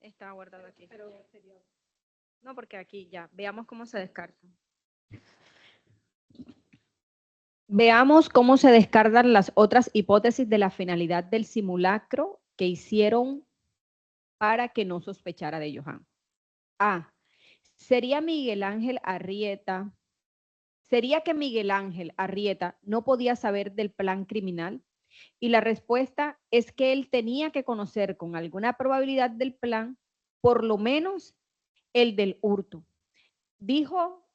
Está guardado aquí. No, porque aquí ya. Veamos cómo se descarta. Veamos cómo se descartan las otras hipótesis de la finalidad del simulacro que hicieron para que no sospechara de Johan. A. ¿Sería que Miguel Ángel Arrieta no podía saber del plan criminal? Y la respuesta es que él tenía que conocer con alguna probabilidad del plan, por lo menos el del hurto. Dijo,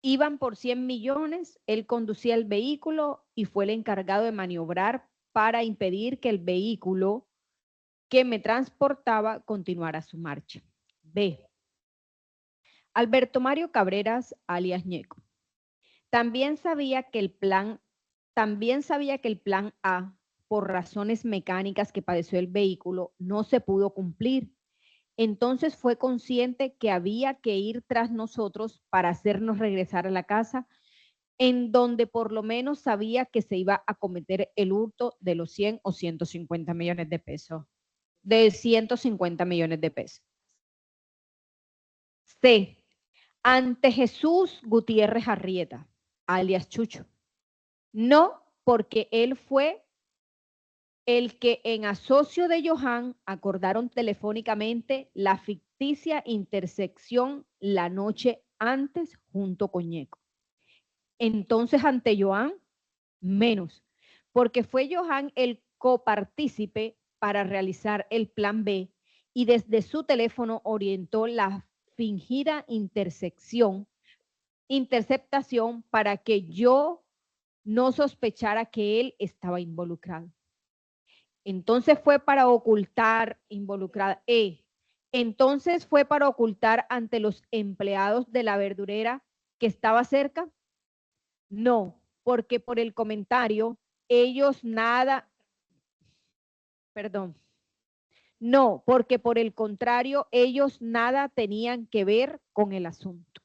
iban por 100 millones, él conducía el vehículo y fue el encargado de maniobrar para impedir que el vehículo que me transportaba continuara su marcha. B. Alberto Mario Cabreras, alias Ñeco. También sabía que el plan A, por razones mecánicas que padeció el vehículo, no se pudo cumplir. Entonces fue consciente que había que ir tras nosotros para hacernos regresar a la casa, en donde por lo menos sabía que se iba a cometer el hurto de los 100 o 150 millones de pesos. De 150 millones de pesos. C. Ante Jesús Gutiérrez Arrieta, alias Chucho. No, porque él fue el que en asocio de Johan acordaron telefónicamente la ficticia intersección la noche antes junto con Ñeco. Entonces, ante Johan, menos, porque fue Johan el copartícipe para realizar el plan B y desde su teléfono orientó la fingida interceptación para que yo no sospechara que él estaba involucrado. Entonces fue para ocultar entonces fue para ocultar ante los empleados de la verdurera que estaba cerca. No, porque por el comentario ellos nada, perdón. No, porque por el contrario ellos nada tenían que ver con el asunto.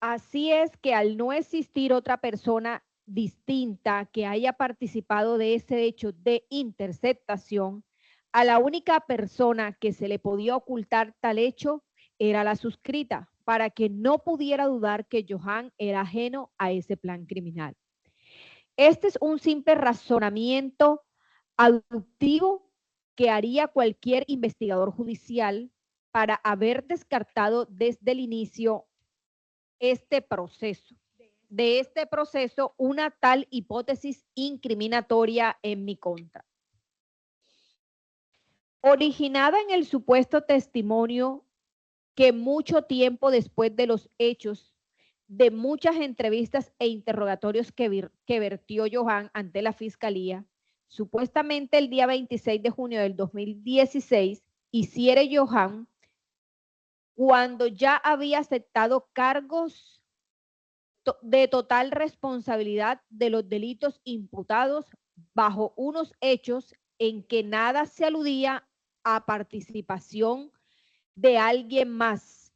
Así es que al no existir otra persona distinta que haya participado de ese hecho de interceptación, a la única persona que se le podía ocultar tal hecho era la suscrita, para que no pudiera dudar que Johan era ajeno a ese plan criminal. Este es un simple razonamiento aductivo que haría cualquier investigador judicial para haber descartado desde el inicio de este proceso una tal hipótesis incriminatoria en mi contra. Originada en el supuesto testimonio que mucho tiempo después de los hechos, de muchas entrevistas e interrogatorios que vertió Johan ante la fiscalía, supuestamente el día 26 de junio del 2016, hiciera Johan cuando ya había aceptado cargos de total responsabilidad de los delitos imputados bajo unos hechos en que nada se aludía a participación de alguien más,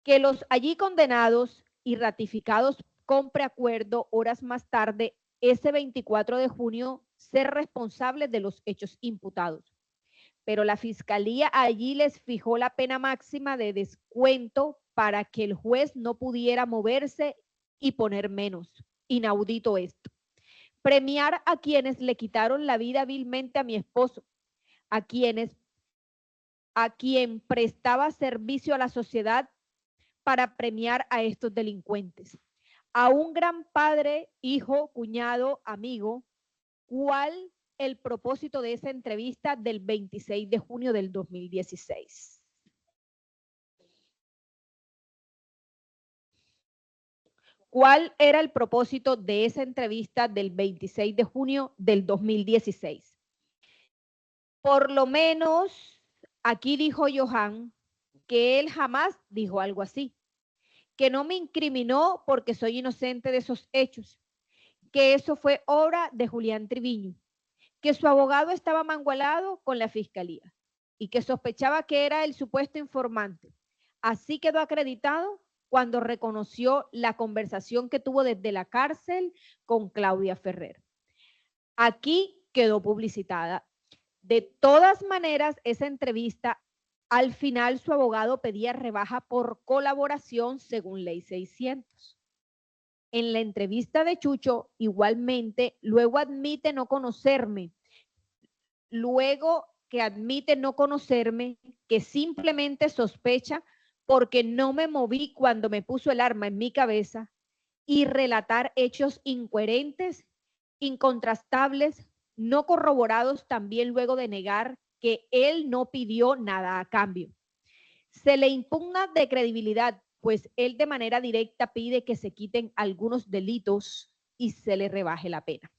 que los allí condenados y ratificados con preacuerdo horas más tarde, ese 24 de junio, ser responsables de los hechos imputados. Pero la fiscalía allí les fijó la pena máxima de descuento para que el juez no pudiera moverse y poner menos. Inaudito esto. Premiar a quienes le quitaron la vida vilmente a mi esposo, a quien prestaba servicio a la sociedad para premiar a estos delincuentes. A un gran padre, hijo, cuñado, amigo, ¿cuál el propósito de esa entrevista del 26 de junio del 2016? ¿Cuál era el propósito de esa entrevista del 26 de junio del 2016? Por lo menos, aquí dijo Johan que él jamás dijo algo así, que no me incriminó porque soy inocente de esos hechos, que eso fue obra de Julián Triviño, que su abogado estaba mangualado con la fiscalía y que sospechaba que era el supuesto informante. Así quedó acreditado cuando reconoció la conversación que tuvo desde la cárcel con Claudia Ferrer. Aquí quedó publicitada. De todas maneras, esa entrevista, al final su abogado pedía rebaja por colaboración según ley 600. En la entrevista de Chucho, igualmente, luego admite no conocerme, que simplemente sospecha porque no me moví cuando me puso el arma en mi cabeza, y relatar hechos incoherentes, incontrastables, no corroborados, también luego de negar que él no pidió nada a cambio. Se le impugna de credibilidad, pues él de manera directa pide que se quiten algunos delitos y se le rebaje la pena.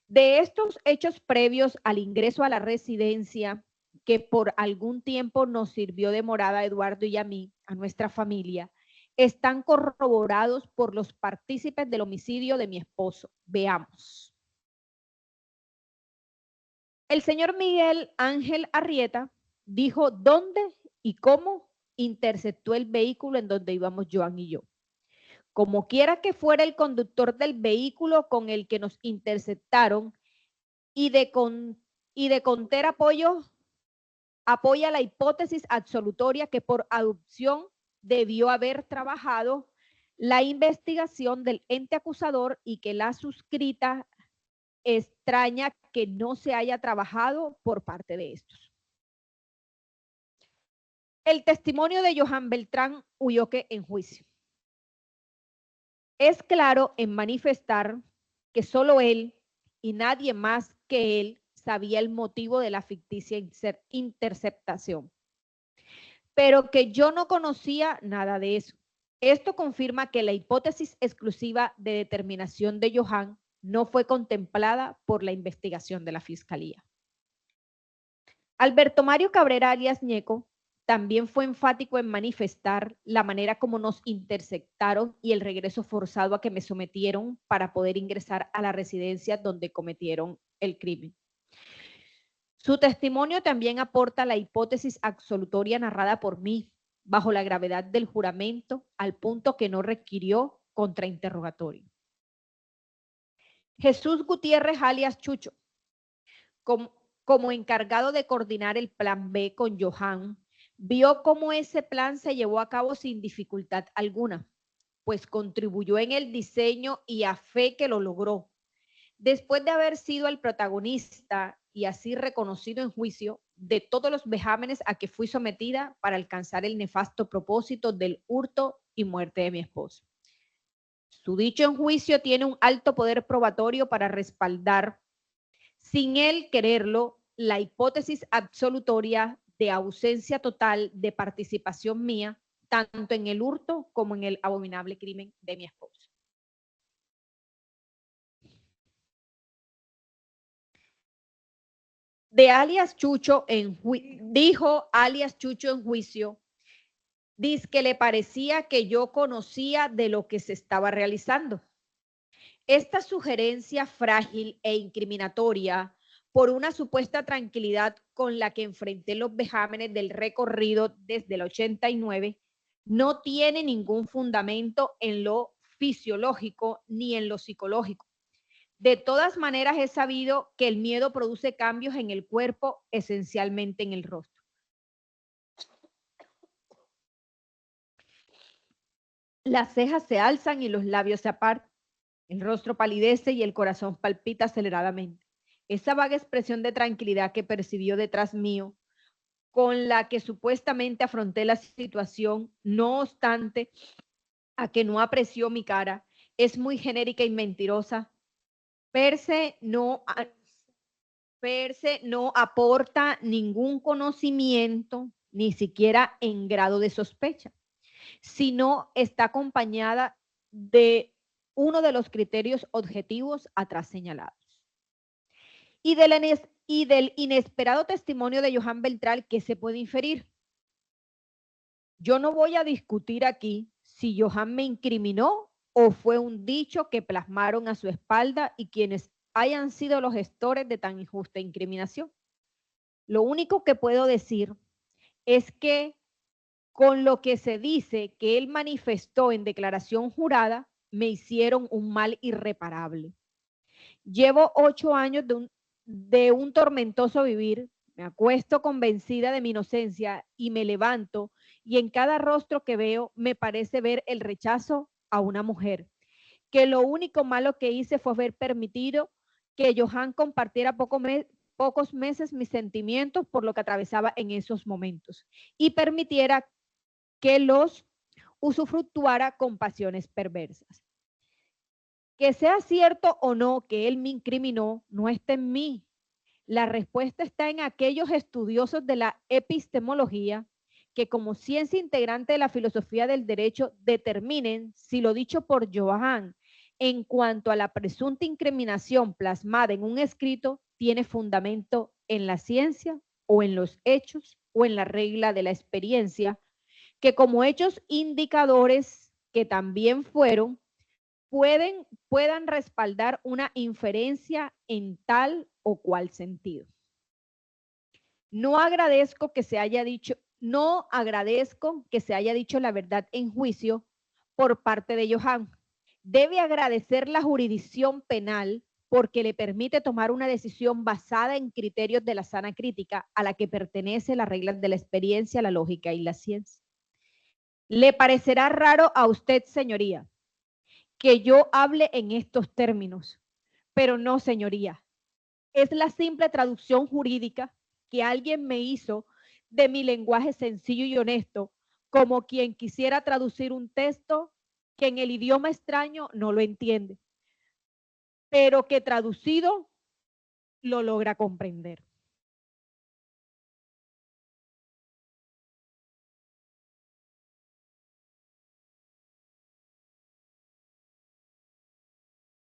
De estos hechos previos al ingreso a la residencia, que por algún tiempo nos sirvió de morada a Eduardo y a mí, a nuestra familia, están corroborados por los partícipes del homicidio de mi esposo. Veamos. El señor Miguel Ángel Arrieta dijo dónde y cómo interceptó el vehículo en donde íbamos Joan y yo. Como quiera que fuera el conductor del vehículo con el que nos interceptaron y de conter apoya la hipótesis absolutoria que por adopción debió haber trabajado la investigación del ente acusador y que la suscrita extraña que no se haya trabajado por parte de estos. El testimonio de Johan Beltrán Ulloque en juicio. Es claro en manifestar que solo él y nadie más que él sabía el motivo de la ficticia interceptación, pero que yo no conocía nada de eso. Esto confirma que la hipótesis exclusiva de determinación de Johan no fue contemplada por la investigación de la Fiscalía. Alberto Mario Cabrera alias Ñeco también fue enfático en manifestar la manera como nos interceptaron y el regreso forzado a que me sometieron para poder ingresar a la residencia donde cometieron el crimen. Su testimonio también aporta la hipótesis absolutoria narrada por mí, bajo la gravedad del juramento, al punto que no requirió contrainterrogatorio. Jesús Gutiérrez alias Chucho, como encargado de coordinar el plan B con Johan, vio cómo ese plan se llevó a cabo sin dificultad alguna, pues contribuyó en el diseño y a fe que lo logró. Después de haber sido el protagonista y así reconocido en juicio de todos los vejámenes a que fui sometida para alcanzar el nefasto propósito del hurto y muerte de mi esposo. Su dicho en juicio tiene un alto poder probatorio para respaldar, sin él quererlo, la hipótesis absolutoria de ausencia total de participación mía, tanto en el hurto como en el abominable crimen de mi esposo. De alias Chucho dijo alias Chucho en juicio, dice que le parecía que yo conocía de lo que se estaba realizando. Esta sugerencia frágil e incriminatoria por una supuesta tranquilidad con la que enfrenté los vejámenes del recorrido desde el 89 no tiene ningún fundamento en lo fisiológico ni en lo psicológico. De todas maneras, he sabido que el miedo produce cambios en el cuerpo, esencialmente en el rostro. Las cejas se alzan y los labios se apartan. El rostro palidece y el corazón palpita aceleradamente. Esa vaga expresión de tranquilidad que percibió detrás mío, con la que supuestamente afronté la situación, no obstante a que no apreció mi cara, es muy genérica y mentirosa. Perse no aporta ningún conocimiento, ni siquiera en grado de sospecha, sino está acompañada de uno de los criterios objetivos atrás señalados. Y del inesperado testimonio de Johan Beltrán, ¿qué se puede inferir? Yo no voy a discutir aquí si Johan me incriminó o fue un dicho que plasmaron a su espalda y quienes hayan sido los gestores de tan injusta incriminación. Lo único que puedo decir es que con lo que se dice que él manifestó en declaración jurada, me hicieron un mal irreparable. Llevo 8 años de un tormentoso vivir. Me acuesto convencida de mi inocencia y me levanto y en cada rostro que veo me parece ver el rechazo a una mujer. Que lo único malo que hice fue haber permitido que Johan compartiera pocos meses mis sentimientos por lo que atravesaba en esos momentos y permitiera que los usufructuara con pasiones perversas. Que sea cierto o no que él me incriminó, no está en mí. La respuesta está en aquellos estudiosos de la epistemología que como ciencia integrante de la filosofía del derecho determinen si lo dicho por Johan en cuanto a la presunta incriminación plasmada en un escrito tiene fundamento en la ciencia o en los hechos o en la regla de la experiencia, que como hechos indicadores que también fueron, puedan respaldar una inferencia en tal o cual sentido. No agradezco que se haya dicho la verdad en juicio por parte de Johan. Debe agradecer la jurisdicción penal porque le permite tomar una decisión basada en criterios de la sana crítica a la que pertenece las reglas de la experiencia, la lógica y la ciencia. Le parecerá raro a usted, señoría, que yo hable en estos términos, pero no, señoría. Es la simple traducción jurídica que alguien me hizo de mi lenguaje sencillo y honesto, como quien quisiera traducir un texto que en el idioma extraño no lo entiende, pero que traducido lo logra comprender.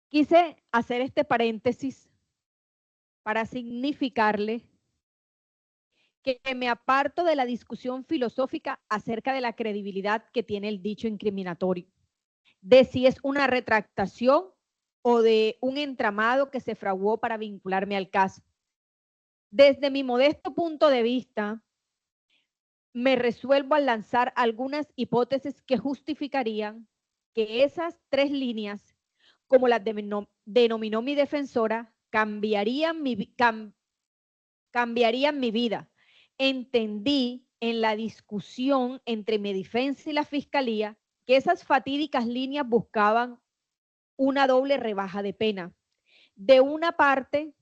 Quise hacer este paréntesis para significarle que me aparto de la discusión filosófica acerca de la credibilidad que tiene el dicho incriminatorio, de si es una retractación o de un entramado que se fraguó para vincularme al caso. Desde mi modesto punto de vista, me resuelvo a lanzar algunas hipótesis que justificarían que esas 3 líneas, como las denominó mi defensora, cambiarían mi vida. Entendí en la discusión entre mi defensa y la fiscalía que esas fatídicas líneas buscaban una doble rebaja de pena. De una parte,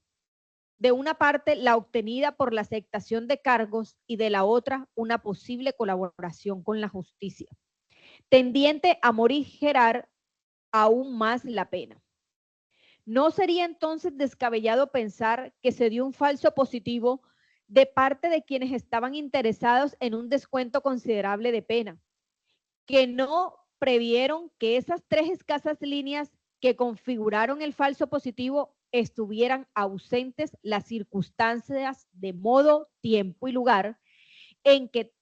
la obtenida por la aceptación de cargos y de la otra, una posible colaboración con la justicia, tendiente a morigerar aún más la pena. ¿No sería entonces descabellado pensar que se dio un falso positivo de parte de quienes estaban interesados en un descuento considerable de pena, que no previeron que esas 3 escasas líneas que configuraron el falso positivo estuvieran ausentes las circunstancias de modo, tiempo y lugar en que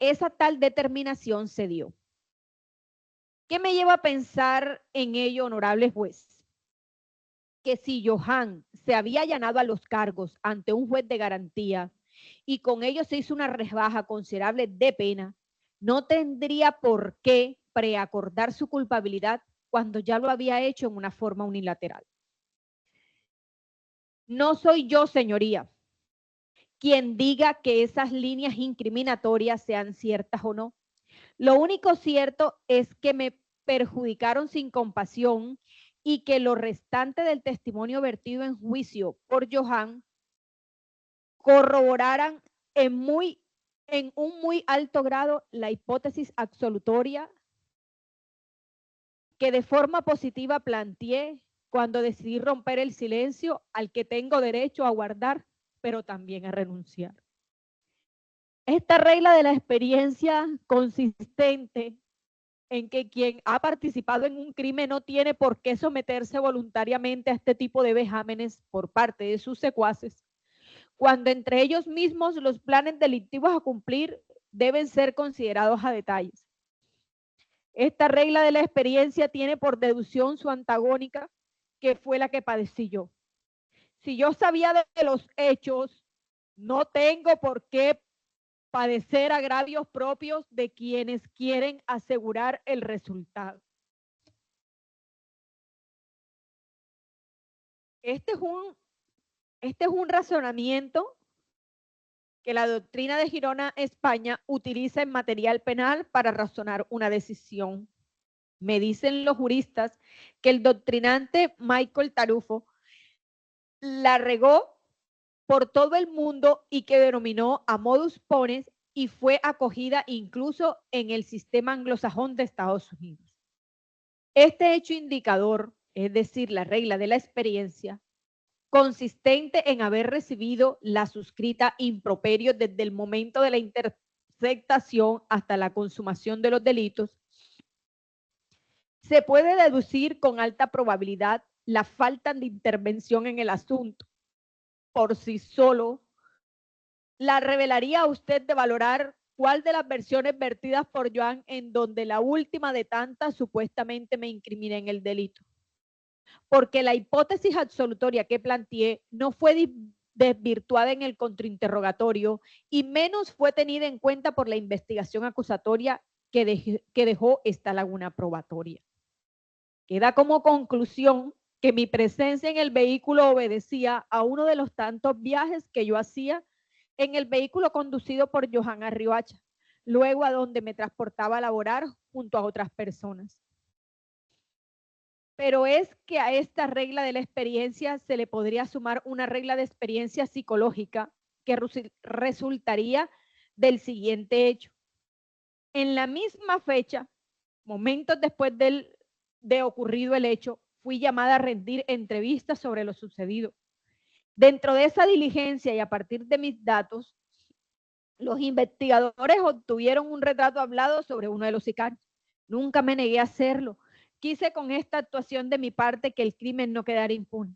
esa tal determinación se dio? ¿Qué me lleva a pensar en ello, honorable juez? Que si Johan se había allanado a los cargos ante un juez de garantía y con ello se hizo una rebaja considerable de pena, no tendría por qué preacordar su culpabilidad cuando ya lo había hecho en una forma unilateral. No soy yo, señoría, quien diga que esas líneas incriminatorias sean ciertas o no. Lo único cierto es que me perjudicaron sin compasión y que lo restante del testimonio vertido en juicio por Johan corroboraran en un muy alto grado la hipótesis absolutoria que de forma positiva planteé cuando decidí romper el silencio al que tengo derecho a guardar, pero también a renunciar. Esta regla de la experiencia consistente en que quien ha participado en un crimen no tiene por qué someterse voluntariamente a este tipo de vejámenes por parte de sus secuaces, cuando entre ellos mismos los planes delictivos a cumplir deben ser considerados a detalles. Esta regla de la experiencia tiene por deducción su antagónica, que fue la que padecí yo. Si yo sabía de los hechos, no tengo por qué padecer agravios propios de quienes quieren asegurar el resultado. Este es un razonamiento que la doctrina de Girona, España, utiliza en material penal para razonar una decisión. Me dicen los juristas que el doctrinante Michael Tarufo la regó por todo el mundo y que denominó a modus ponens y fue acogida incluso en el sistema anglosajón de Estados Unidos. Este hecho indicador, es decir, la regla de la experiencia, consistente en haber recibido la suscrita improperio desde el momento de la interceptación hasta la consumación de los delitos, se puede deducir con alta probabilidad la falta de intervención en el asunto. Por sí solo, la revelaría a usted de valorar cuál de las versiones vertidas por Joan en donde la última de tantas supuestamente me incrimina en el delito. Porque la hipótesis absolutoria que planteé no fue desvirtuada en el contrainterrogatorio y menos fue tenida en cuenta por la investigación acusatoria que dejó esta laguna probatoria. Queda como conclusión que mi presencia en el vehículo obedecía a uno de los tantos viajes que yo hacía en el vehículo conducido por Johan Arrioacha, luego a donde me transportaba a laborar junto a otras personas. Pero es que a esta regla de la experiencia se le podría sumar una regla de experiencia psicológica que resultaría del siguiente hecho. En la misma fecha, momentos después de ocurrido el hecho, fui llamada a rendir entrevistas sobre lo sucedido. Dentro de esa diligencia y a partir de mis datos, los investigadores obtuvieron un retrato hablado sobre uno de los sicarios. Nunca me negué a hacerlo. Quise con esta actuación de mi parte que el crimen no quedara impune.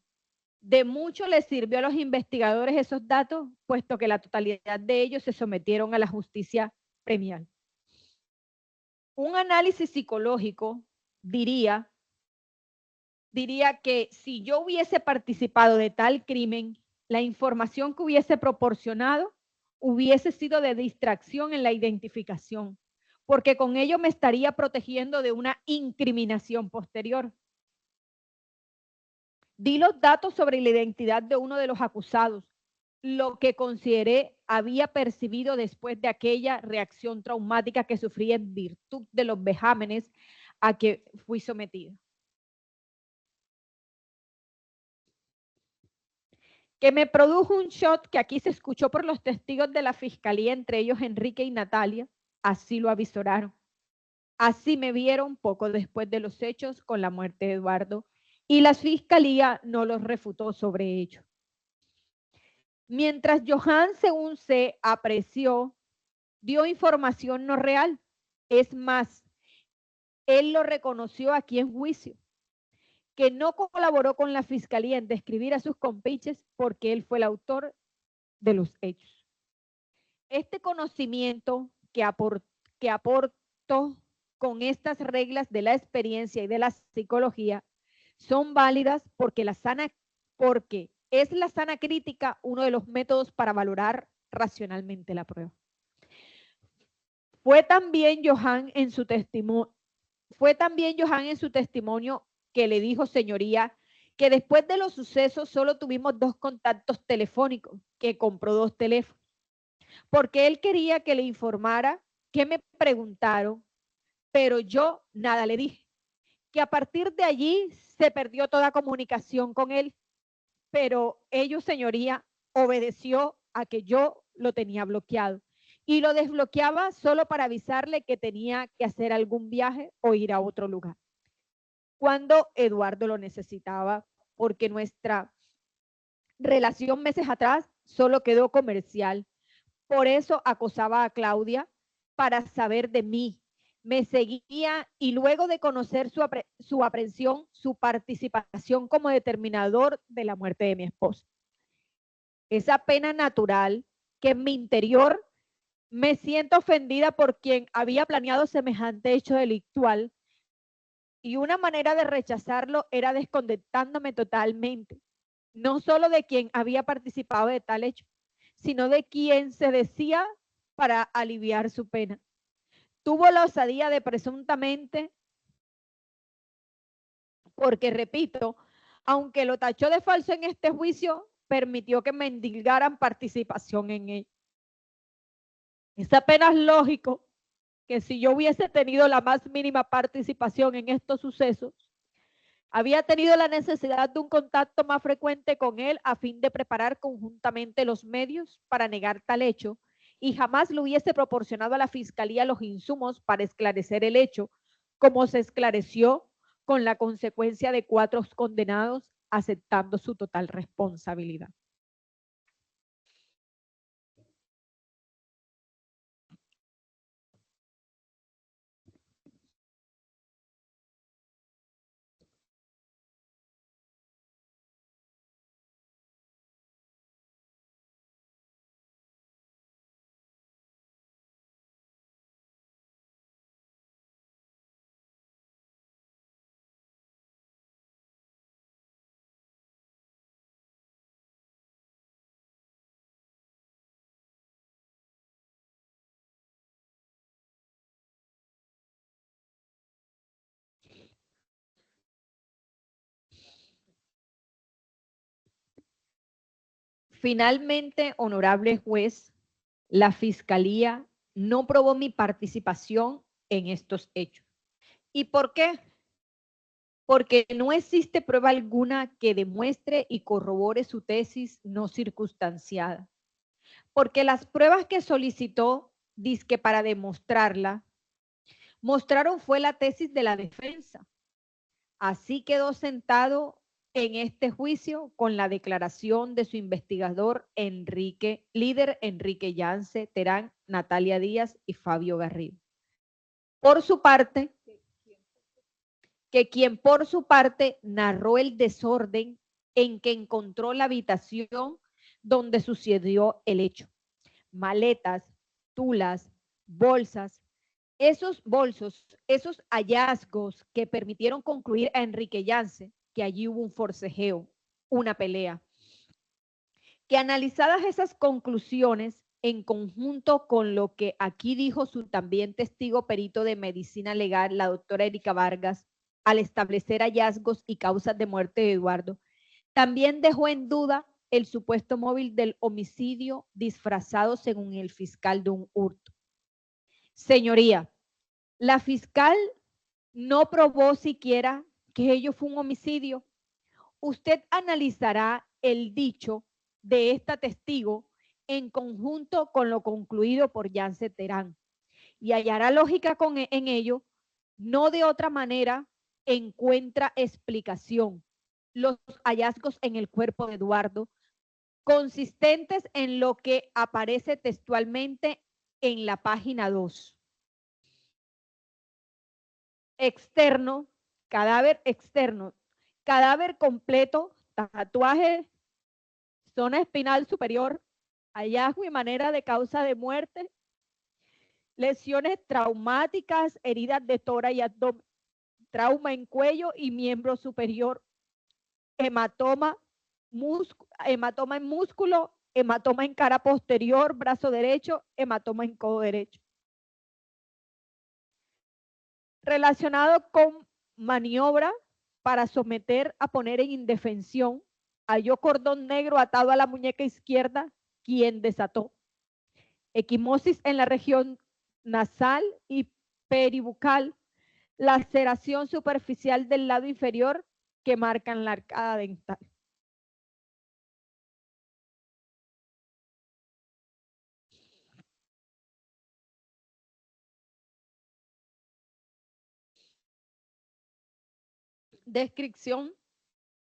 De mucho les sirvió a los investigadores esos datos, puesto que la totalidad de ellos se sometieron a la justicia premial. Un análisis psicológico diría que si yo hubiese participado de tal crimen, la información que hubiese proporcionado hubiese sido de distracción en la identificación, porque con ello me estaría protegiendo de una incriminación posterior. Di los datos sobre la identidad de uno de los acusados, lo que consideré había percibido después de aquella reacción traumática que sufrí en virtud de los vejámenes a que fui sometida. Que me produjo un shock que aquí se escuchó por los testigos de la fiscalía, entre ellos Enrique y Natalia, así lo avisoraron. Así me vieron poco después de los hechos con la muerte de Eduardo y la fiscalía no los refutó sobre ello. Mientras Johan, según se apreció, dio información no real. Es más, él lo reconoció aquí en juicio, que no colaboró con la fiscalía en describir a sus compiches porque él fue el autor de los hechos. Este conocimiento que aporto con estas reglas de la experiencia y de la psicología son válidas porque es la sana crítica uno de los métodos para valorar racionalmente la prueba. Fue también Johan en su testimonio que le dijo, señoría, que después de los sucesos solo tuvimos 2 contactos telefónicos, que compró 2 teléfonos, porque él quería que le informara, que me preguntaron, pero yo nada le dije, que a partir de allí se perdió toda comunicación con él, pero ellos, señoría, obedeció a que yo lo tenía bloqueado y lo desbloqueaba solo para avisarle que tenía que hacer algún viaje o ir a otro lugar. Cuando Eduardo lo necesitaba, porque nuestra relación meses atrás solo quedó comercial. Por eso acosaba a Claudia para saber de mí. Me seguía y luego de conocer su aprehensión, su participación como determinador de la muerte de mi esposo. Esa pena natural que en mi interior me siento ofendida por quien había planeado semejante hecho delictual y una manera de rechazarlo era desconectándome totalmente, no solo de quien había participado de tal hecho, sino de quien se decía para aliviar su pena. Tuvo la osadía de presuntamente, porque repito, Aunque lo tachó de falso en este juicio, permitió que mendigaran participación en él. Es apenas lógico que si yo hubiese tenido la más mínima participación en estos sucesos, había tenido la necesidad de un contacto más frecuente con él a fin de preparar conjuntamente los medios para negar tal hecho y jamás le hubiese proporcionado a la fiscalía los insumos para esclarecer el hecho, como se esclareció con la consecuencia de 4 condenados aceptando su total responsabilidad. Finalmente, honorable juez, la fiscalía no probó mi participación en estos hechos. ¿Y por qué? Porque no existe prueba alguna que demuestre y corrobore su tesis no circunstanciada. Porque las pruebas que solicitó, dizque para demostrarla, mostraron fue la tesis de la defensa. Así quedó sentado en este juicio con la declaración de su investigador líder Enrique Yance, Terán, Natalia Díaz y Fabio Garrido. Por su parte, quien por su parte narró el desorden en que encontró la habitación donde sucedió el hecho. Maletas, tulas, bolsas, esos bolsos, esos hallazgos que permitieron concluir a Enrique Yance que allí hubo un forcejeo, una pelea. Que analizadas esas conclusiones en conjunto con lo que aquí dijo su también testigo perito de medicina legal, la doctora Erika Vargas, al establecer hallazgos y causas de muerte de Eduardo, también dejó en duda el supuesto móvil del homicidio disfrazado según el fiscal de un hurto. Señoría, la fiscal no probó siquiera que ello fue un homicidio. Usted analizará el dicho de esta testigo en conjunto con lo concluido por Yance Terán y hallará lógica en ello, no de otra manera encuentra explicación los hallazgos en el cuerpo de Eduardo consistentes en lo que aparece textualmente en la página 2. Externo, cadáver externo, cadáver completo, tatuaje, zona espinal superior, hallazgo y manera de causa de muerte, lesiones traumáticas, heridas de tórax y abdomen, trauma en cuello y miembro superior, hematoma en músculo, hematoma en cara posterior, brazo derecho, hematoma en codo derecho. Relacionado con maniobra para someter a poner en indefensión, halló cordón negro atado a la muñeca izquierda, quien desató. Equimosis en la región nasal y peribucal, laceración superficial del lado inferior que marcan la arcada dental. Descripción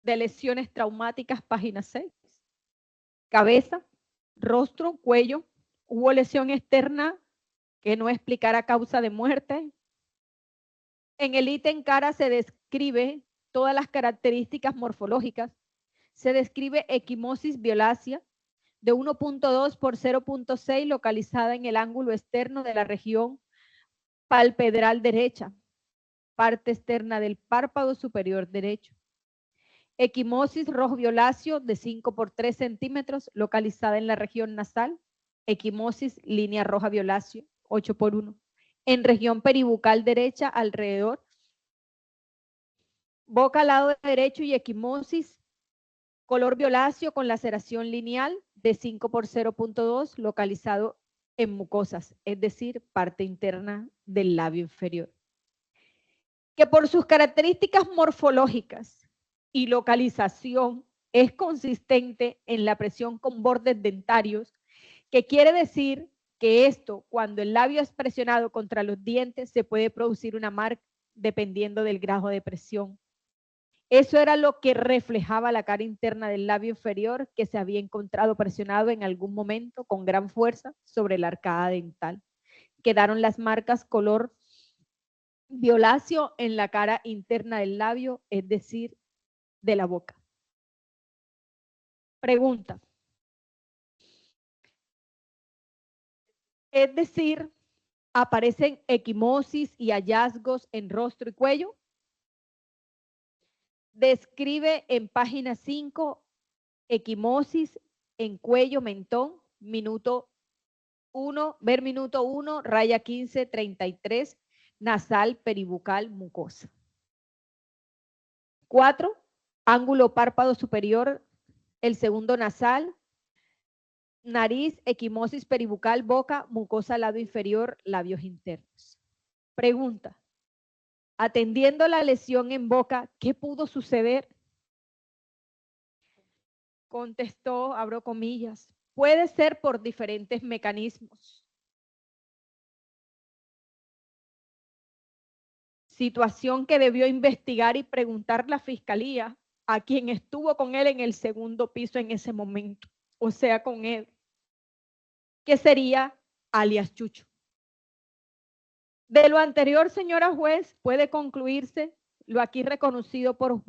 de lesiones traumáticas, página 6. Cabeza, rostro, cuello. Hubo lesión externa que no explicará causa de muerte. En el ítem cara se describe todas las características morfológicas. Se describe equimosis violácea de 1.2 por 0.6 localizada en el ángulo externo de la región palpebral derecha, parte externa del párpado superior derecho. Equimosis rojo violáceo de 5 por 3 centímetros localizada en la región nasal. Equimosis línea roja violáceo 8 por 1 en región peribucal derecha alrededor boca al lado derecho y equimosis, color violáceo con laceración lineal de 5 por 0.2, localizado en mucosas, es decir, parte interna del labio inferior. Que por sus características morfológicas y localización es consistente en la presión con bordes dentarios, que quiere decir que esto, cuando el labio es presionado contra los dientes, se puede producir una marca dependiendo del grado de presión. Eso era lo que reflejaba la cara interna del labio inferior, que se había encontrado presionado en algún momento con gran fuerza sobre la arcada dental. Quedaron las marcas color violáceo en la cara interna del labio, es decir, de la boca. Pregunta. Es decir, ¿aparecen equimosis y hallazgos en rostro y cuello? Describe en página 5 equimosis en cuello, mentón, minuto 1, ver minuto 1, raya 15, 33, nasal, peribucal, mucosa. 4, ángulo párpado superior, el segundo nasal, nariz, equimosis peribucal, boca, mucosa lado inferior, labios internos. Pregunta. Atendiendo la lesión en boca, ¿qué pudo suceder? Contestó, abro comillas, puede ser por diferentes mecanismos. Situación que debió investigar y preguntar la fiscalía a quien estuvo con él en el segundo piso en ese momento, o sea, con él, que sería alias Chucho. De lo anterior, señora juez, puede concluirse lo aquí reconocido por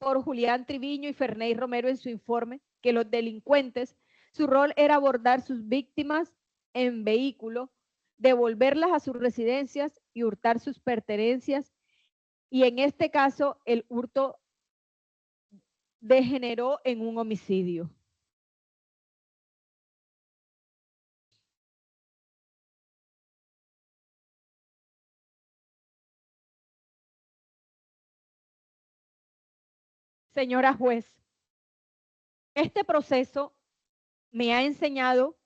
Julián Triviño y Ferney Romero en su informe, que los delincuentes, su rol era abordar sus víctimas en vehículo, devolverlas a sus residencias y hurtar sus pertenencias, y en este caso el hurto degeneró en un homicidio. Señora juez, este proceso me ha enseñado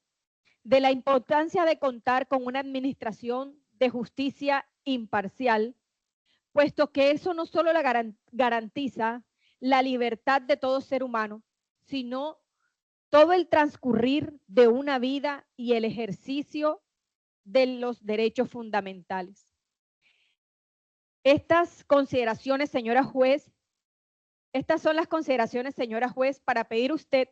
de la importancia de contar con una administración de justicia imparcial, puesto que eso no solo la garantiza la libertad de todo ser humano, sino todo el transcurrir de una vida y el ejercicio de los derechos fundamentales. Estas consideraciones, señora juez, estas son las consideraciones, señora juez, para pedir usted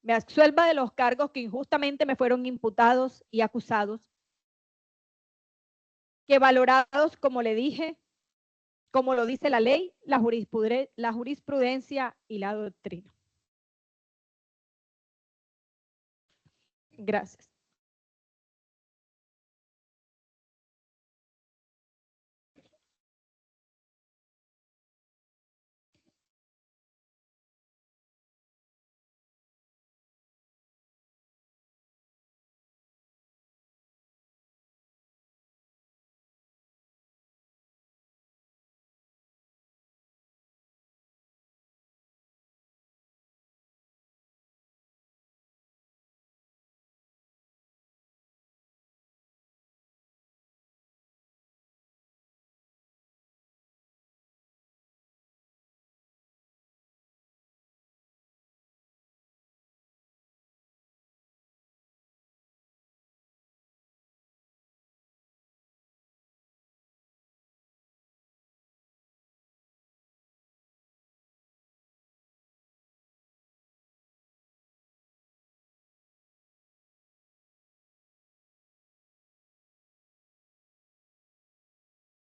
me absuelva de los cargos que injustamente me fueron imputados y acusados, que valorados, como le dije, como lo dice la ley, la jurisprudencia y la doctrina. Gracias.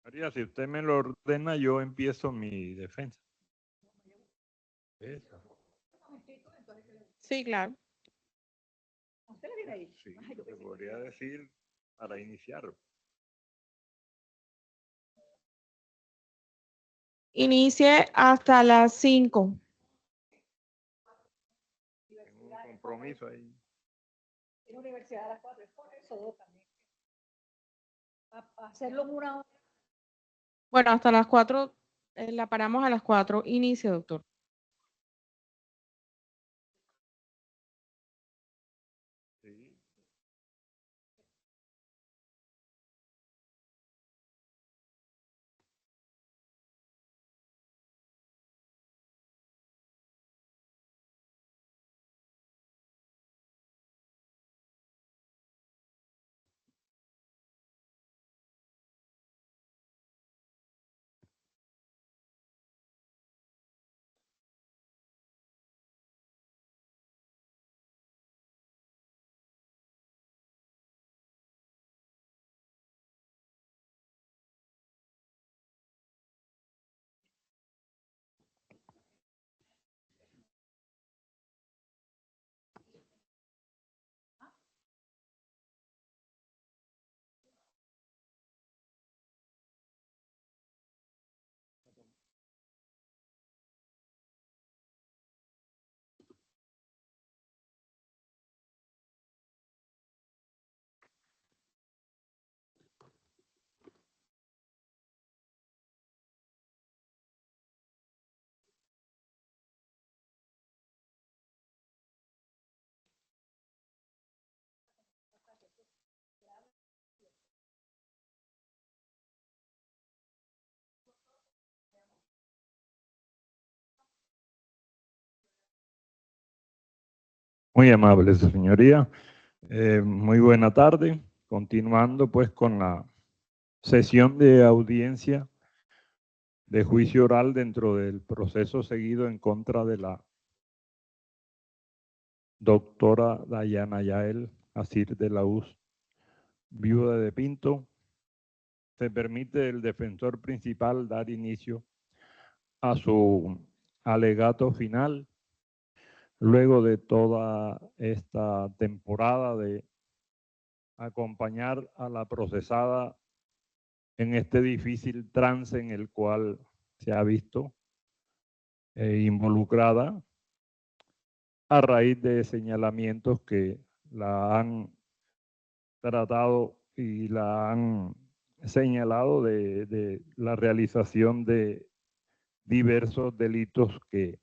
María, si usted me lo ordena, yo empiezo mi defensa. ¿Eso? Sí, claro. Sí, te podría decir para iniciar. Inicie hasta las 5. Tengo un compromiso ahí. En la universidad a las 4, es por eso también. Hacerlo en una hora. Bueno, hasta las 4 La paramos a las 4. Inicie, doctor. Sí. Muy amable, su señoría. Muy buena tarde. Continuando pues con la sesión de audiencia de juicio oral dentro del proceso seguido en contra de la doctora Dayana Yael Asir de la US, viuda de Pinto. Se permite el defensor principal dar inicio a su alegato final, luego de toda esta temporada de acompañar a la procesada en este difícil trance en el cual se ha visto involucrada a raíz de señalamientos que la han tratado y la han señalado de la realización de diversos delitos que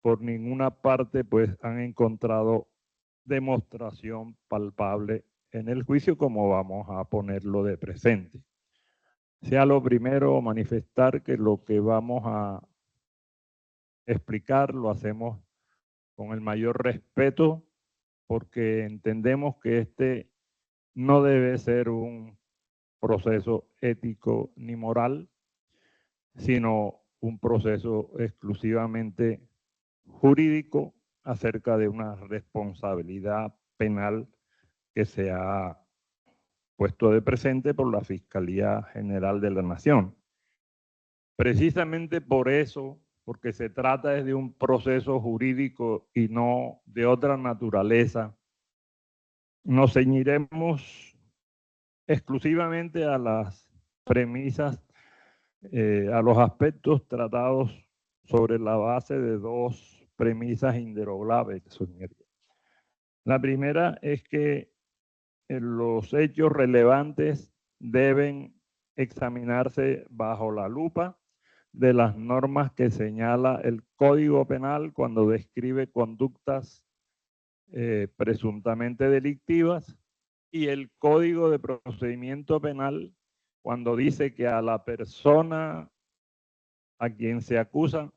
por ninguna parte pues han encontrado demostración palpable en el juicio, como vamos a ponerlo de presente. Sea lo primero manifestar que lo que vamos a explicar lo hacemos con el mayor respeto, porque entendemos que este no debe ser un proceso ético ni moral, sino un proceso exclusivamente jurídico acerca de una responsabilidad penal que se ha puesto de presente por la Fiscalía General de la Nación. Precisamente por eso, porque se trata de un proceso jurídico y no de otra naturaleza, nos ceñiremos exclusivamente a las premisas, a los aspectos tratados sobre la base de dos premisas inderogables, señoría. La primera es que los hechos relevantes deben examinarse bajo la lupa de las normas que señala el Código Penal cuando describe conductas presuntamente delictivas, y el Código de Procedimiento Penal cuando dice que a la persona a quien se acusa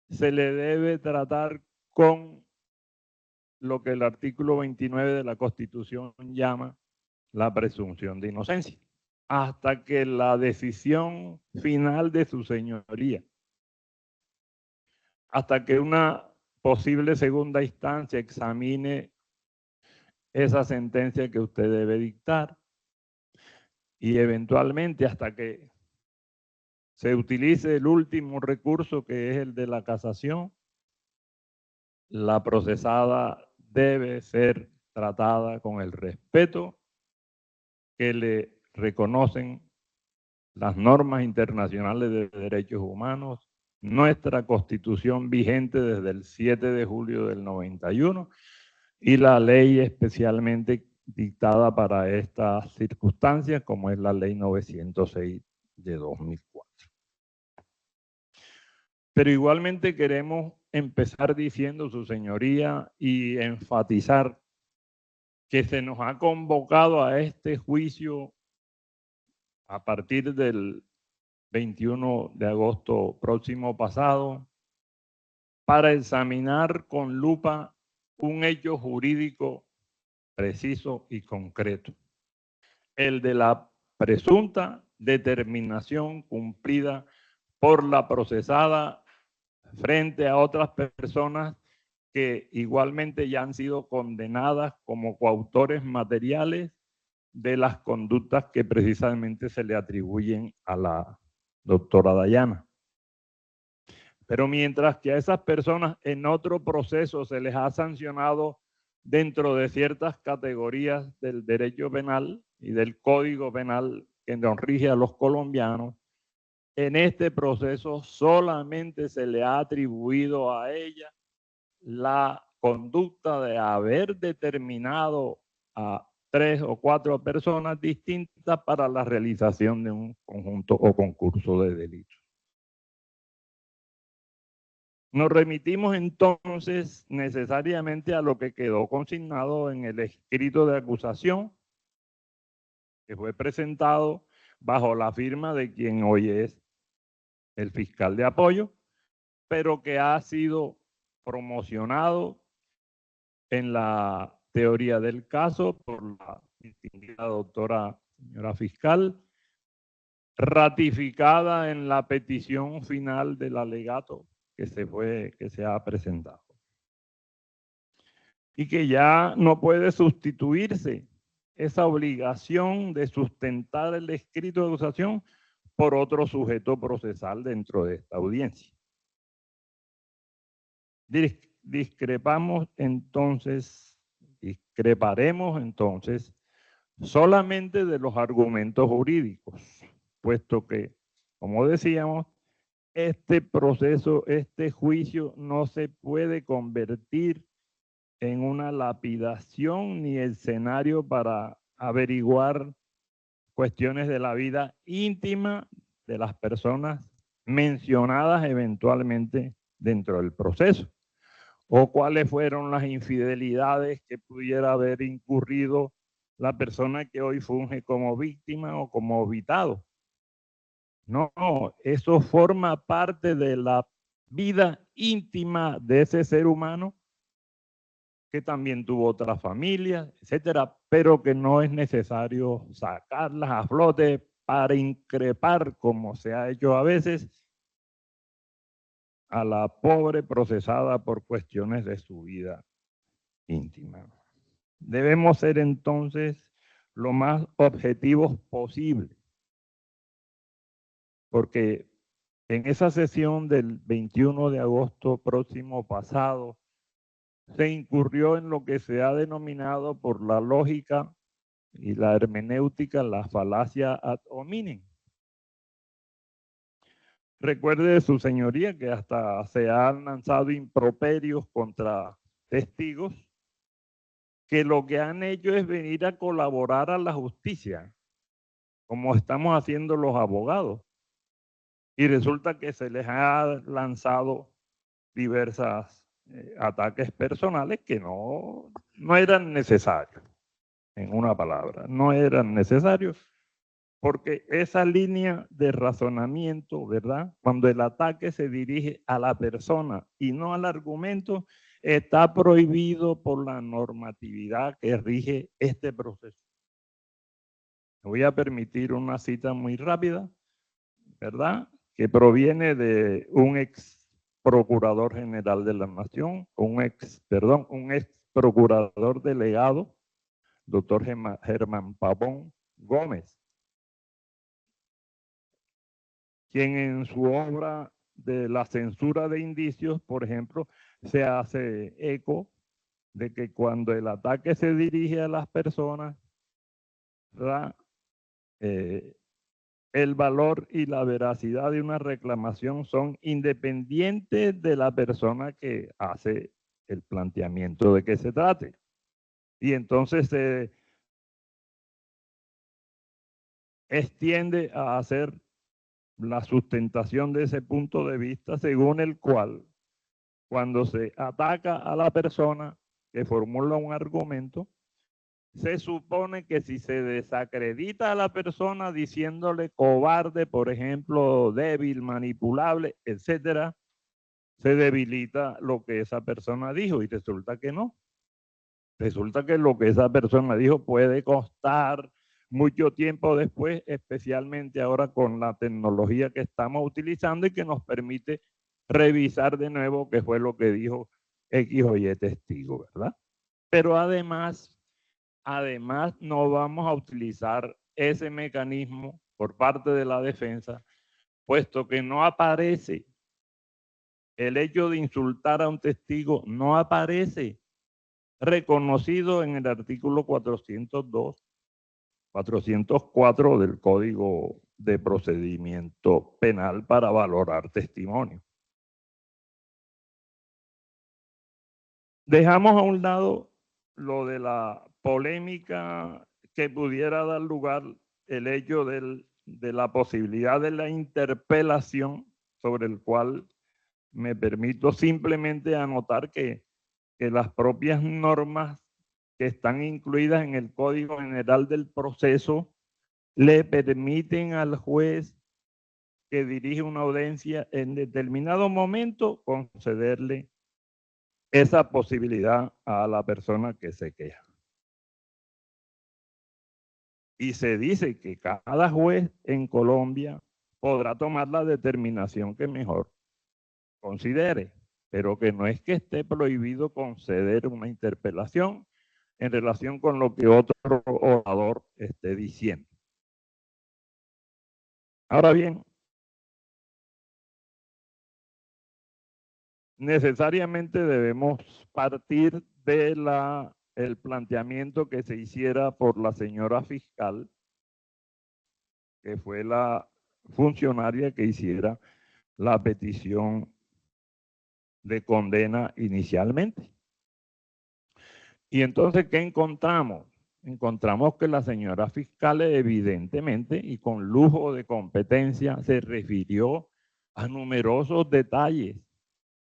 se le debe tratar con lo que el artículo 29 de la Constitución llama la presunción de inocencia, hasta que la decisión final de su señoría, hasta que una posible segunda instancia examine esa sentencia que usted debe dictar, y eventualmente hasta que se utilice el último recurso, que es el de la casación, la procesada debe ser tratada con el respeto que le reconocen las normas internacionales de derechos humanos, nuestra Constitución vigente desde el 7 de julio del 91 y la ley especialmente dictada para estas circunstancias, como es la Ley 906 de 2004. Pero igualmente queremos empezar diciendo, su señoría, y enfatizar que se nos ha convocado a este juicio a partir del 21 de agosto próximo pasado para examinar con lupa un hecho jurídico preciso y concreto, el de la presunta determinación cumplida por la procesada frente a otras personas que igualmente ya han sido condenadas como coautores materiales de las conductas que precisamente se le atribuyen a la doctora Dayana. Pero mientras que a esas personas en otro proceso se les ha sancionado dentro de ciertas categorías del derecho penal y del código penal que nos rige a los colombianos, en este proceso solamente se le ha atribuido a ella la conducta de haber determinado a 3 o 4 personas distintas para la realización de un conjunto o concurso de delitos. Nos remitimos entonces necesariamente a lo que quedó consignado en el escrito de acusación que fue presentado bajo la firma de quien hoy es el fiscal de apoyo, pero que ha sido promocionado en la teoría del caso por la distinguida doctora señora fiscal, ratificada en la petición final del alegato que se ha presentado. Y que ya no puede sustituirse esa obligación de sustentar el escrito de acusación por otro sujeto procesal dentro de esta audiencia. Discreparemos entonces solamente de los argumentos jurídicos, puesto que, como decíamos, este proceso, este juicio no se puede convertir en una lapidación ni escenario para averiguar cuestiones de la vida íntima de las personas mencionadas eventualmente dentro del proceso, o cuáles fueron las infidelidades que pudiera haber incurrido la persona que hoy funge como víctima o como vitado. No, eso forma parte de la vida íntima de ese ser humano que también tuvo otra familia, etcétera, pero que no es necesario sacarlas a flote para increpar, como se ha hecho a veces, a la pobre procesada por cuestiones de su vida íntima. Debemos ser entonces lo más objetivos posible, porque en esa sesión del 21 de agosto próximo pasado se incurrió en lo que se ha denominado por la lógica y la hermenéutica la falacia ad hominem. Recuerde su señoría que hasta se han lanzado improperios contra testigos que lo que han hecho es venir a colaborar a la justicia, como estamos haciendo los abogados. Y resulta que se les ha lanzado diversas ataques personales que no eran necesarios, en una palabra, no eran necesarios, porque esa línea de razonamiento, ¿verdad? Cuando el ataque se dirige a la persona y no al argumento, está prohibido por la normatividad que rige este proceso. Me voy a permitir una cita muy rápida, ¿verdad? Que proviene de un ex procurador general de la Nación, un ex procurador delegado, doctor Germán Pavón Gómez, quien en su obra de la censura de indicios, por ejemplo, se hace eco de que cuando el ataque se dirige a las personas, ¿verdad? El valor y la veracidad de una reclamación son independientes de la persona que hace el planteamiento de que se trate. Y entonces se extiende a hacer la sustentación de ese punto de vista según el cual cuando se ataca a la persona que formula un argumento, se supone que si se desacredita a la persona diciéndole cobarde, por ejemplo, débil, manipulable, etcétera, se debilita lo que esa persona dijo y resulta que no. Resulta que lo que esa persona dijo puede costar mucho tiempo después, especialmente ahora con la tecnología que estamos utilizando y que nos permite revisar de nuevo qué fue lo que dijo X o Y testigo, ¿verdad? Pero además no vamos a utilizar ese mecanismo por parte de la defensa, puesto que no aparece el hecho de insultar a un testigo, no aparece reconocido en el artículo 402, 404 del Código de Procedimiento Penal para valorar testimonio. Dejamos a un lado lo de la polémica que pudiera dar lugar el hecho de la posibilidad de la interpelación, sobre el cual me permito simplemente anotar que las propias normas que están incluidas en el Código General del Proceso le permiten al juez que dirige una audiencia en determinado momento concederle esa posibilidad a la persona que se queja. Y se dice que cada juez en Colombia podrá tomar la determinación que mejor considere, pero que no es que esté prohibido conceder una interpelación en relación con lo que otro orador esté diciendo. Ahora bien, necesariamente debemos partir de el planteamiento que se hiciera por la señora fiscal, que fue la funcionaria que hiciera la petición de condena inicialmente. Y entonces, ¿qué encontramos? Encontramos que la señora fiscal evidentemente y con lujo de competencia se refirió a numerosos detalles,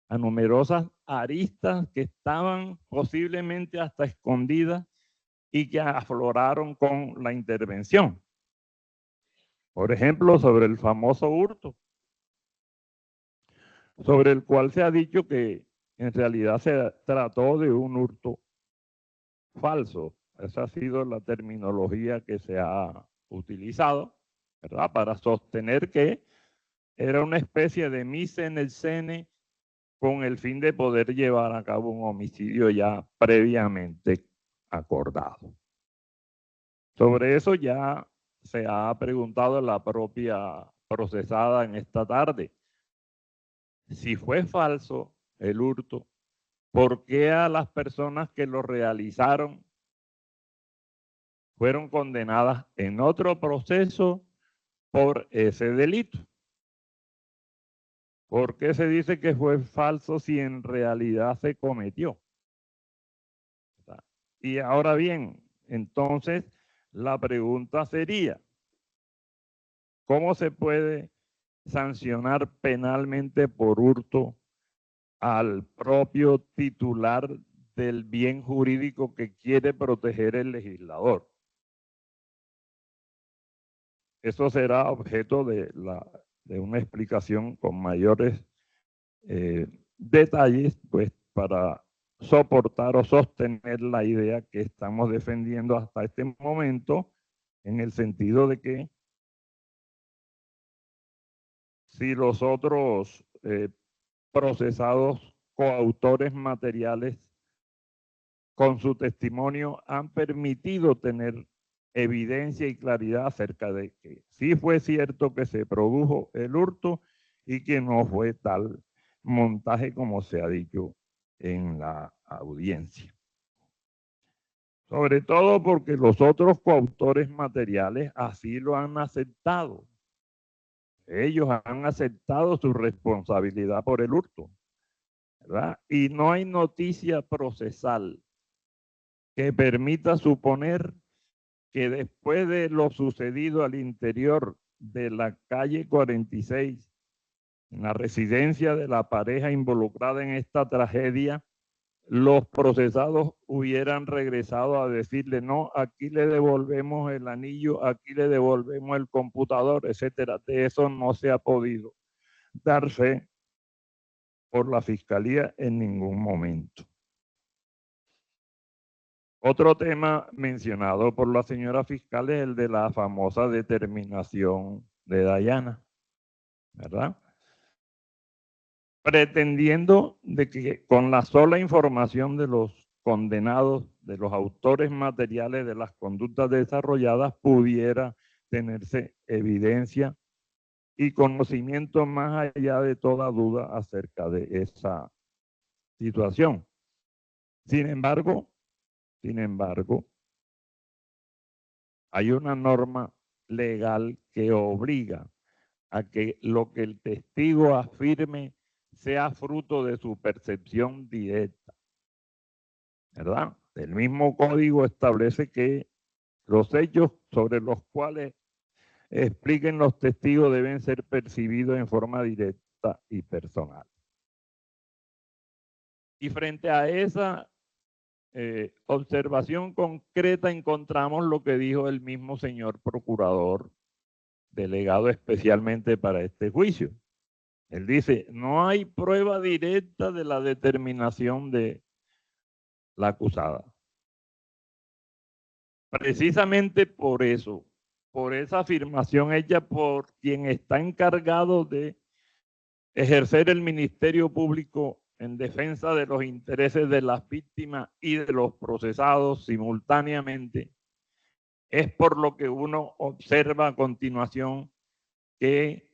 a numerosas aristas que estaban posiblemente hasta escondidas y que afloraron con la intervención. Por ejemplo, sobre el famoso hurto, sobre el cual se ha dicho que en realidad se trató de un hurto falso. Esa ha sido la terminología que se ha utilizado, ¿verdad? Para sostener que era una especie de mise en scène con el fin de poder llevar a cabo un homicidio ya previamente acordado. Sobre eso ya se ha preguntado la propia procesada en esta tarde. Si fue falso el hurto, ¿por qué a las personas que lo realizaron fueron condenadas en otro proceso por ese delito? ¿Por qué se dice que fue falso si en realidad se cometió? Y ahora bien, entonces la pregunta sería, ¿cómo se puede sancionar penalmente por hurto al propio titular del bien jurídico que quiere proteger el legislador? Eso será objeto de una explicación con mayores detalles, pues para soportar o sostener la idea que estamos defendiendo hasta este momento, en el sentido de que si los otros procesados coautores materiales con su testimonio han permitido tener evidencia y claridad acerca de que sí fue cierto que se produjo el hurto y que no fue tal montaje como se ha dicho en la audiencia. Sobre todo porque los otros coautores materiales así lo han aceptado. Ellos han aceptado su responsabilidad por el hurto, ¿verdad? Y no hay noticia procesal que permita suponer que después de lo sucedido al interior de la calle 46, en la residencia de la pareja involucrada en esta tragedia, los procesados hubieran regresado a decirle, no, aquí le devolvemos el anillo, aquí le devolvemos el computador, etcétera. De eso no se ha podido dar fe por la Fiscalía en ningún momento. Otro tema mencionado por la señora fiscal es el de la famosa determinación de Dayana, ¿verdad? Pretendiendo de que con la sola información de los condenados, de los autores materiales de las conductas desarrolladas, pudiera tenerse evidencia y conocimiento más allá de toda duda acerca de esa situación. Sin embargo, hay una norma legal que obliga a que lo que el testigo afirme sea fruto de su percepción directa, ¿verdad? El mismo código establece que los hechos sobre los cuales expliquen los testigos deben ser percibidos en forma directa y personal. Y frente a esa observación concreta encontramos lo que dijo el mismo señor procurador, delegado especialmente para este juicio. Él dice, no hay prueba directa de la determinación de la acusada. Precisamente por eso, por esa afirmación hecha por quien está encargado de ejercer el Ministerio Público en defensa de los intereses de las víctimas y de los procesados simultáneamente, es por lo que uno observa a continuación que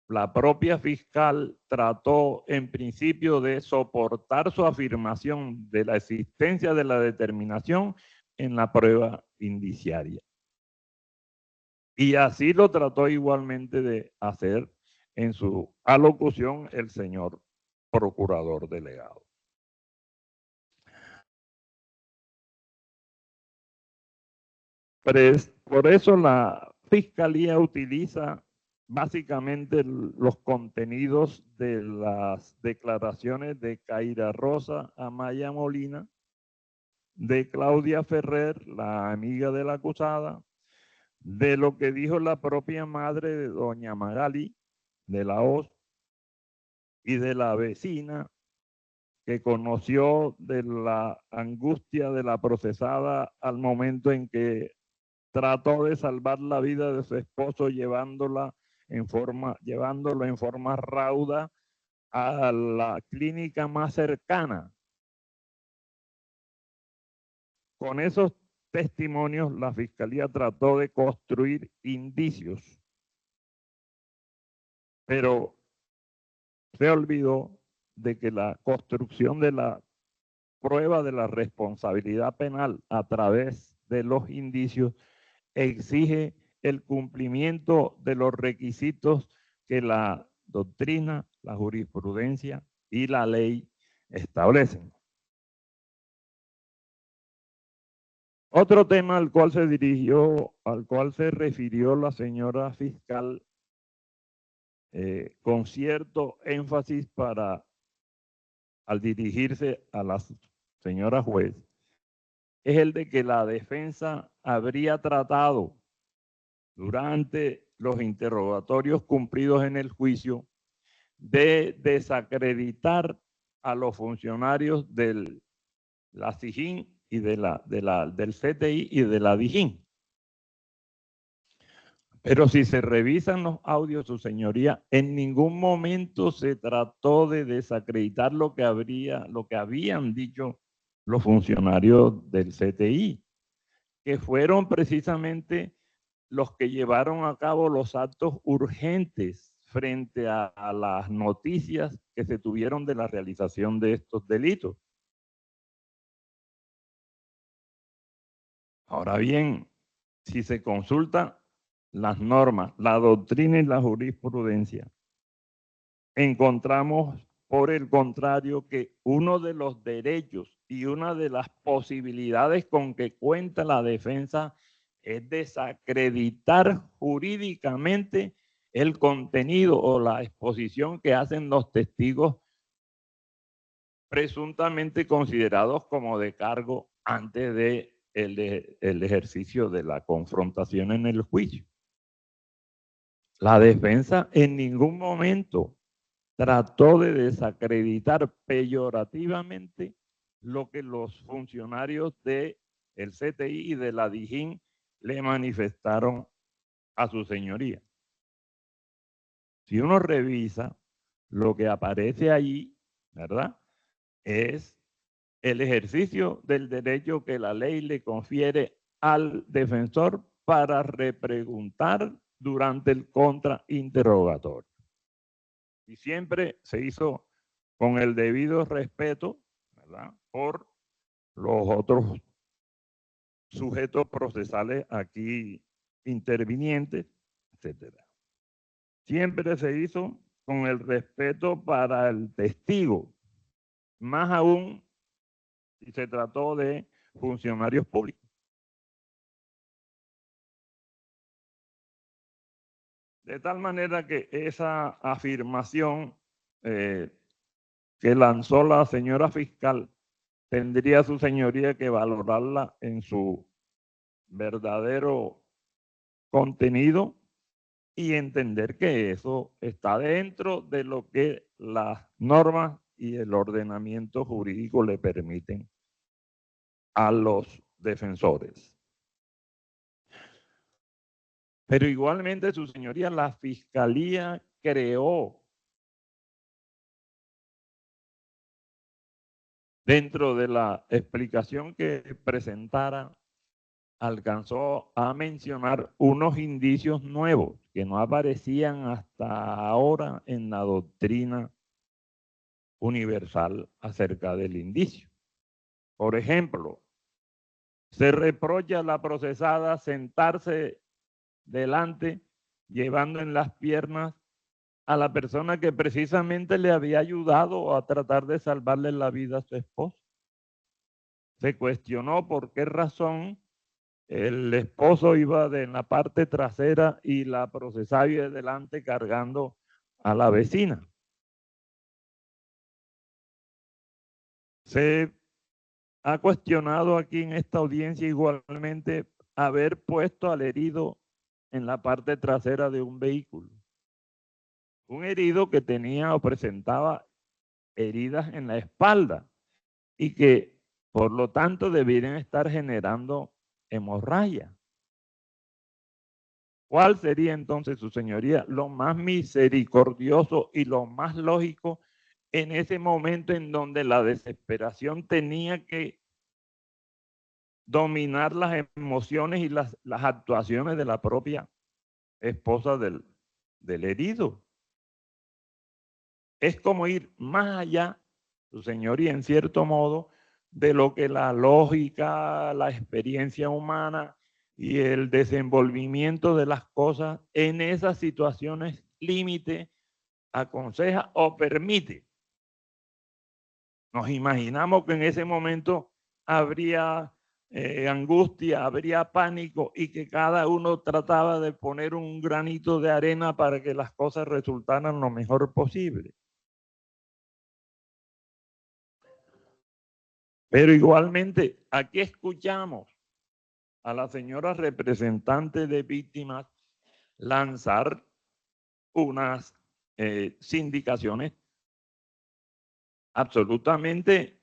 la propia fiscal trató en principio de soportar su afirmación de la existencia de la determinación en la prueba indiciaria. Y así lo trató igualmente de hacer en su alocución el señor procurador delegado. Por eso la Fiscalía utiliza básicamente los contenidos de las declaraciones de Kaira Rosa Amaya Molina, de Claudia Ferrer, la amiga de la acusada, de lo que dijo la propia madre de doña Magali de la Hoz y de la vecina que conoció de la angustia de la procesada al momento en que trató de salvar la vida de su esposo llevándolo en forma rauda a la clínica más cercana. Con esos testimonios, la Fiscalía trató de construir indicios, pero se olvidó de que la construcción de la prueba de la responsabilidad penal a través de los indicios exige el cumplimiento de los requisitos que la doctrina, la jurisprudencia y la ley establecen. Otro tema al cual se refirió la señora fiscal con cierto énfasis al dirigirse a la señora juez, es el de que la defensa habría tratado durante los interrogatorios cumplidos en el juicio de desacreditar a los funcionarios de la SIJIN y del CTI y de la DIJÍN. Pero si se revisan los audios, su señoría, en ningún momento se trató de desacreditar lo que habían dicho los funcionarios del CTI, que fueron precisamente los que llevaron a cabo los actos urgentes frente a las noticias que se tuvieron de la realización de estos delitos. Ahora bien, si se consulta las normas, la doctrina y la jurisprudencia, encontramos por el contrario que uno de los derechos y una de las posibilidades con que cuenta la defensa es desacreditar jurídicamente el contenido o la exposición que hacen los testigos presuntamente considerados como de cargo antes de el ejercicio de la confrontación en el juicio. La defensa en ningún momento trató de desacreditar peyorativamente lo que los funcionarios del CTI y de la DIJÍN le manifestaron a su señoría. Si uno revisa lo que aparece allí, ¿verdad?, es el ejercicio del derecho que la ley le confiere al defensor para repreguntar durante el contrainterrogatorio. Y siempre se hizo con el debido respeto, ¿verdad?, por los otros sujetos procesales aquí intervinientes, etc. Siempre se hizo con el respeto para el testigo, más aún si se trató de funcionarios públicos. De tal manera que esa afirmación que lanzó la señora fiscal tendría su señoría que valorarla en su verdadero contenido y entender que eso está dentro de lo que las normas y el ordenamiento jurídico le permiten a los defensores. Pero igualmente, su señoría, la fiscalía creó dentro de la explicación que presentara, alcanzó a mencionar unos indicios nuevos que no aparecían hasta ahora en la doctrina universal acerca del indicio. Por ejemplo, se reprocha a la procesada sentarse delante, llevando en las piernas a la persona que precisamente le había ayudado a tratar de salvarle la vida a su esposo. Se cuestionó por qué razón el esposo iba en la parte trasera y la procesada iba delante cargando a la vecina. Se ha cuestionado aquí en esta audiencia igualmente haber puesto al herido en la parte trasera de un vehículo. Un herido que tenía o presentaba heridas en la espalda y que por lo tanto debieran estar generando hemorragia. ¿Cuál sería entonces, su señoría, lo más misericordioso y lo más lógico en ese momento en donde la desesperación tenía que dominar las emociones y las actuaciones de la propia esposa del herido? Es como ir más allá, su señoría, en cierto modo, de lo que la lógica, la experiencia humana y el desenvolvimiento de las cosas en esas situaciones límite aconseja o permite. Nos imaginamos que en ese momento habría angustia, habría pánico y que cada uno trataba de poner un granito de arena para que las cosas resultaran lo mejor posible. Pero igualmente, aquí escuchamos a la señora representante de víctimas lanzar unas sindicaciones absolutamente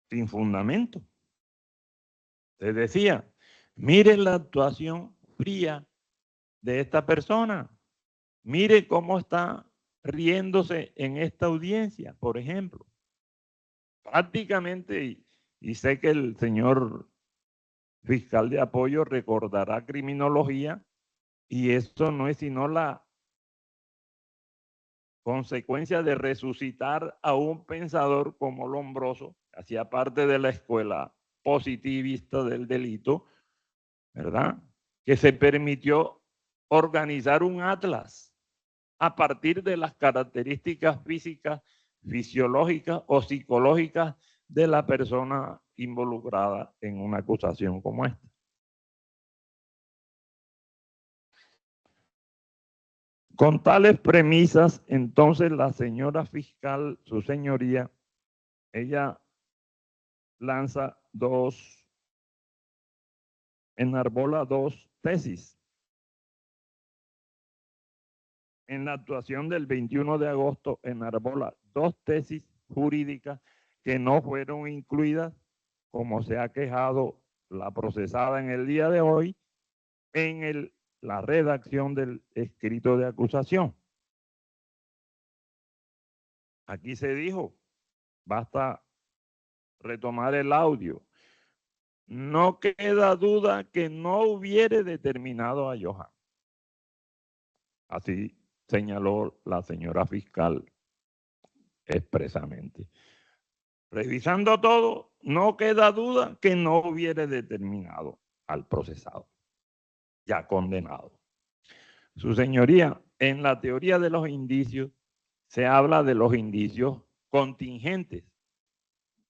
sin fundamento. Se decía, miren la actuación fría de esta persona, mire cómo está riéndose en esta audiencia, por ejemplo. Prácticamente, y sé que el señor fiscal de apoyo recordará criminología, y esto no es sino la consecuencia de resucitar a un pensador como Lombroso, que hacía parte de la escuela positivista del delito, ¿verdad?, que se permitió organizar un atlas a partir de las características físicas, fisiológicas o psicológicas de la persona involucrada en una acusación como esta. Con tales premisas, entonces la señora fiscal, su señoría, ella enarbola dos tesis. En la actuación del 21 de agosto enarbola dos tesis jurídicas que no fueron incluidas, como se ha quejado la procesada en el día de hoy, en la redacción del escrito de acusación. Aquí se dijo, basta retomar el audio, no queda duda que no hubiere determinado a Johan. Así señaló la señora fiscal expresamente. Revisando todo, no queda duda que no hubiere determinado al procesado, ya condenado. Su señoría, en la teoría de los indicios, se habla de los indicios contingentes,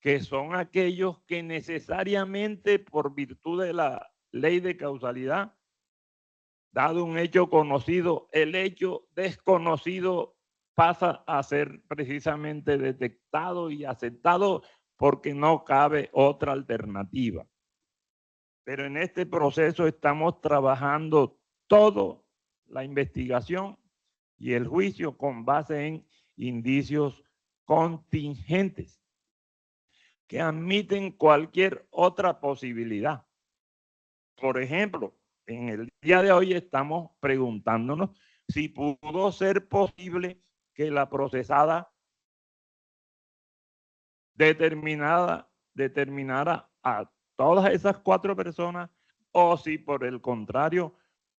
que son aquellos que necesariamente por virtud de la ley de causalidad, dado un hecho conocido, el hecho desconocido pasa a ser precisamente detectado y aceptado porque no cabe otra alternativa. Pero en este proceso estamos trabajando toda la investigación y el juicio con base en indicios contingentes que admiten cualquier otra posibilidad. Por ejemplo, en el día de hoy estamos preguntándonos si pudo ser posible que la procesada determinara a todas esas 4 personas o si por el contrario,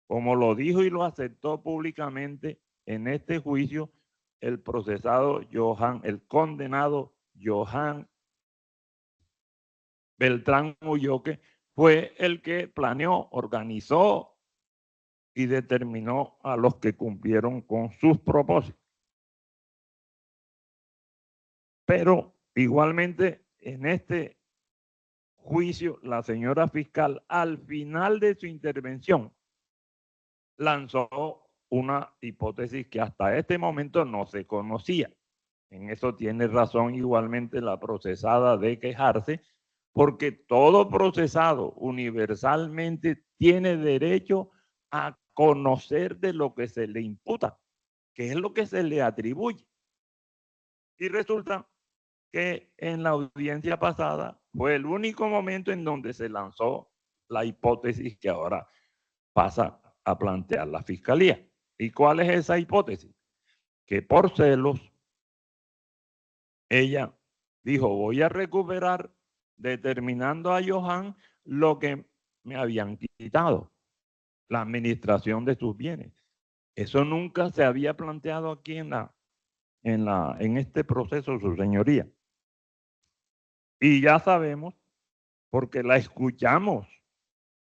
como lo dijo y lo aceptó públicamente en este juicio, el procesado Johan, el condenado Johan Beltrán Ulloque, fue el que planeó, organizó y determinó a los que cumplieron con sus propósitos. Pero igualmente en este juicio, la señora fiscal al final de su intervención lanzó una hipótesis que hasta este momento no se conocía. En eso tiene razón igualmente la procesada de quejarse, porque todo procesado universalmente tiene derecho a conocer de lo que se le imputa, que es lo que se le atribuye. Y resulta que en la audiencia pasada fue el único momento en donde se lanzó la hipótesis que ahora pasa a plantear la fiscalía. ¿Y cuál es esa hipótesis? Que por celos ella dijo, voy a recuperar determinando a Johan lo que me habían quitado, la administración de sus bienes. Eso nunca se había planteado aquí en este proceso, su señoría. Y ya sabemos, porque la escuchamos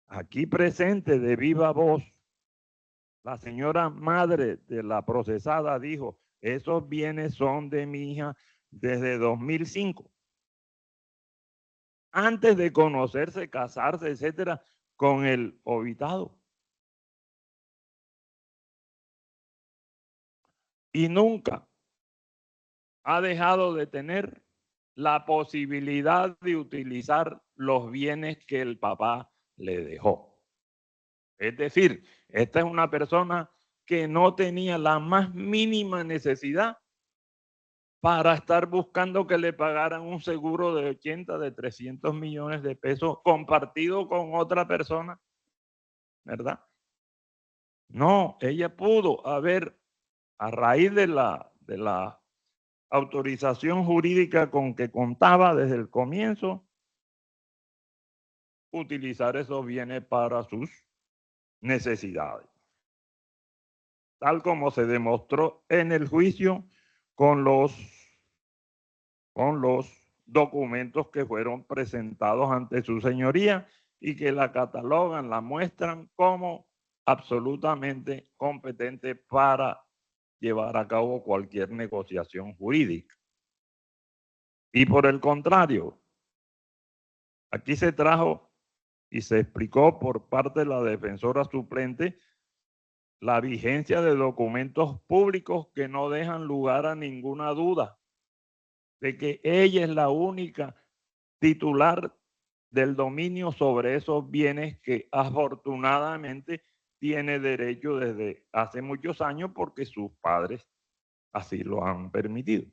aquí presente de viva voz, la señora madre de la procesada dijo, esos bienes son de mi hija desde 2005. Antes de conocerse, casarse, etcétera, con el obitado. Y nunca ha dejado de tener la posibilidad de utilizar los bienes que el papá le dejó. Es decir, esta es una persona que no tenía la más mínima necesidad para estar buscando que le pagaran un seguro de 80, de 300 millones de pesos compartido con otra persona, ¿verdad? No, ella pudo haber, a raíz de la autorización jurídica con que contaba desde el comienzo, utilizar esos bienes para sus necesidades. Tal como se demostró en el juicio con los documentos que fueron presentados ante su señoría y que la catalogan, la muestran como absolutamente competente para llevar a cabo cualquier negociación jurídica. Y por el contrario, aquí se trajo y se explicó por parte de la defensora suplente la vigencia de documentos públicos que no dejan lugar a ninguna duda de que ella es la única titular del dominio sobre esos bienes que afortunadamente tiene derecho desde hace muchos años porque sus padres así lo han permitido.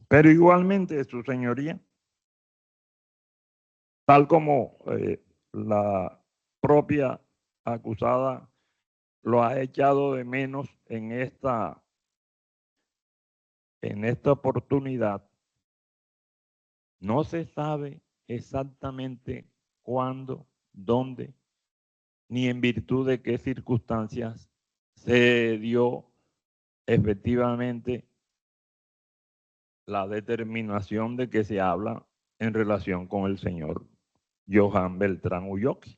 Pero igualmente, su señoría, tal como la propia acusada lo ha echado de menos en esta oportunidad, no se sabe exactamente cuándo, dónde, ni en virtud de qué circunstancias se dio efectivamente la determinación de que se habla en relación con el señor Johan Beltrán Ulloque.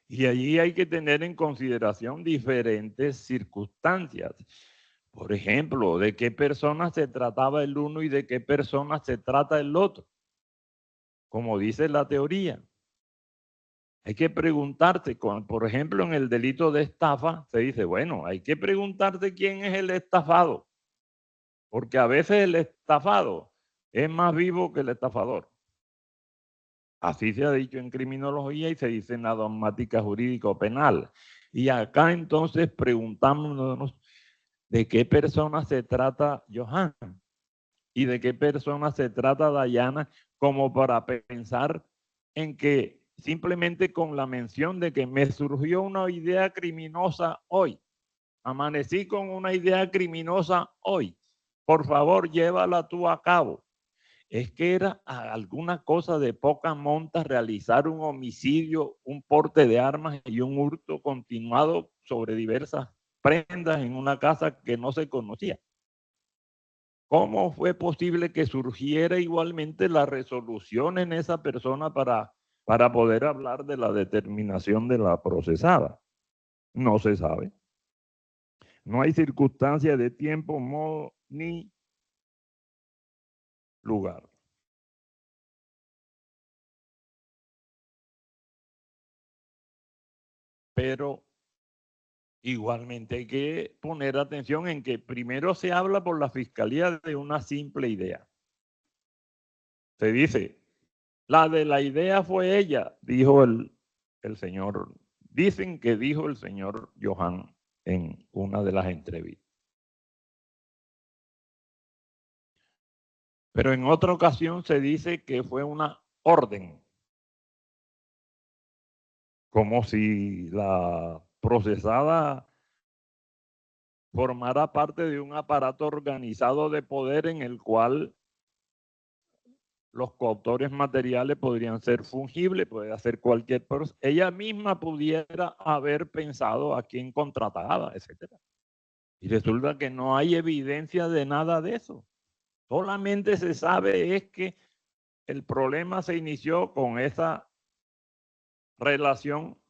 Y allí hay que tener en consideración diferentes circunstancias. Por ejemplo, de qué persona se trataba el uno y de qué persona se trata el otro. Como dice la teoría. Hay que preguntarse, por ejemplo, en el delito de estafa, se dice, bueno, hay que preguntarse quién es el estafado. Porque a veces el estafado es más vivo que el estafador. Así se ha dicho en criminología y se dice en la dogmática jurídico-penal. Y acá entonces preguntándonos de qué persona se trata Johan y de qué persona se trata Dayana, como para pensar en que simplemente con la mención de que me surgió una idea criminosa hoy, amanecí con una idea criminosa hoy, por favor llévala tú a cabo. Es que era alguna cosa de poca monta realizar un homicidio, un porte de armas y un hurto continuado sobre diversas prendas en una casa que no se conocía. ¿Cómo fue posible que surgiera igualmente la resolución en esa persona para poder hablar de la determinación de la procesada? No se sabe. No hay circunstancia de tiempo, modo ni lugar. Pero igualmente hay que poner atención en que primero se habla por la fiscalía de una simple idea. Se dice, la de la idea fue ella, dijo el señor, dicen que dijo el señor Johan en una de las entrevistas. Pero en otra ocasión se dice que fue una orden, como si la procesada formara parte de un aparato organizado de poder en el cual los coautores materiales podrían ser fungibles, puede hacer cualquier persona. Ella misma pudiera haber pensado a quién contrataba, etc. Y resulta que no hay evidencia de nada de eso. Solamente se sabe es que el problema se inició con esa relación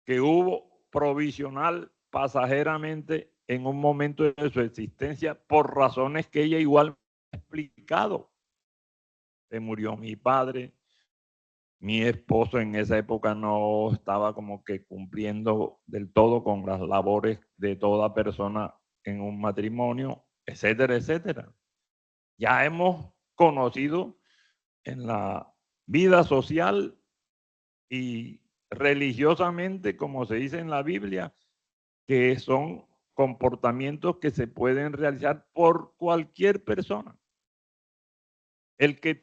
que hubo provisional pasajeramente en un momento de su existencia por razones que ella igual ha explicado. Se murió mi padre, mi esposo en esa época no estaba como que cumpliendo del todo con las labores de toda persona en un matrimonio, etcétera, etcétera. Ya hemos conocido en la vida social y religiosamente, como se dice en la Biblia, que son comportamientos que se pueden realizar por cualquier persona. El que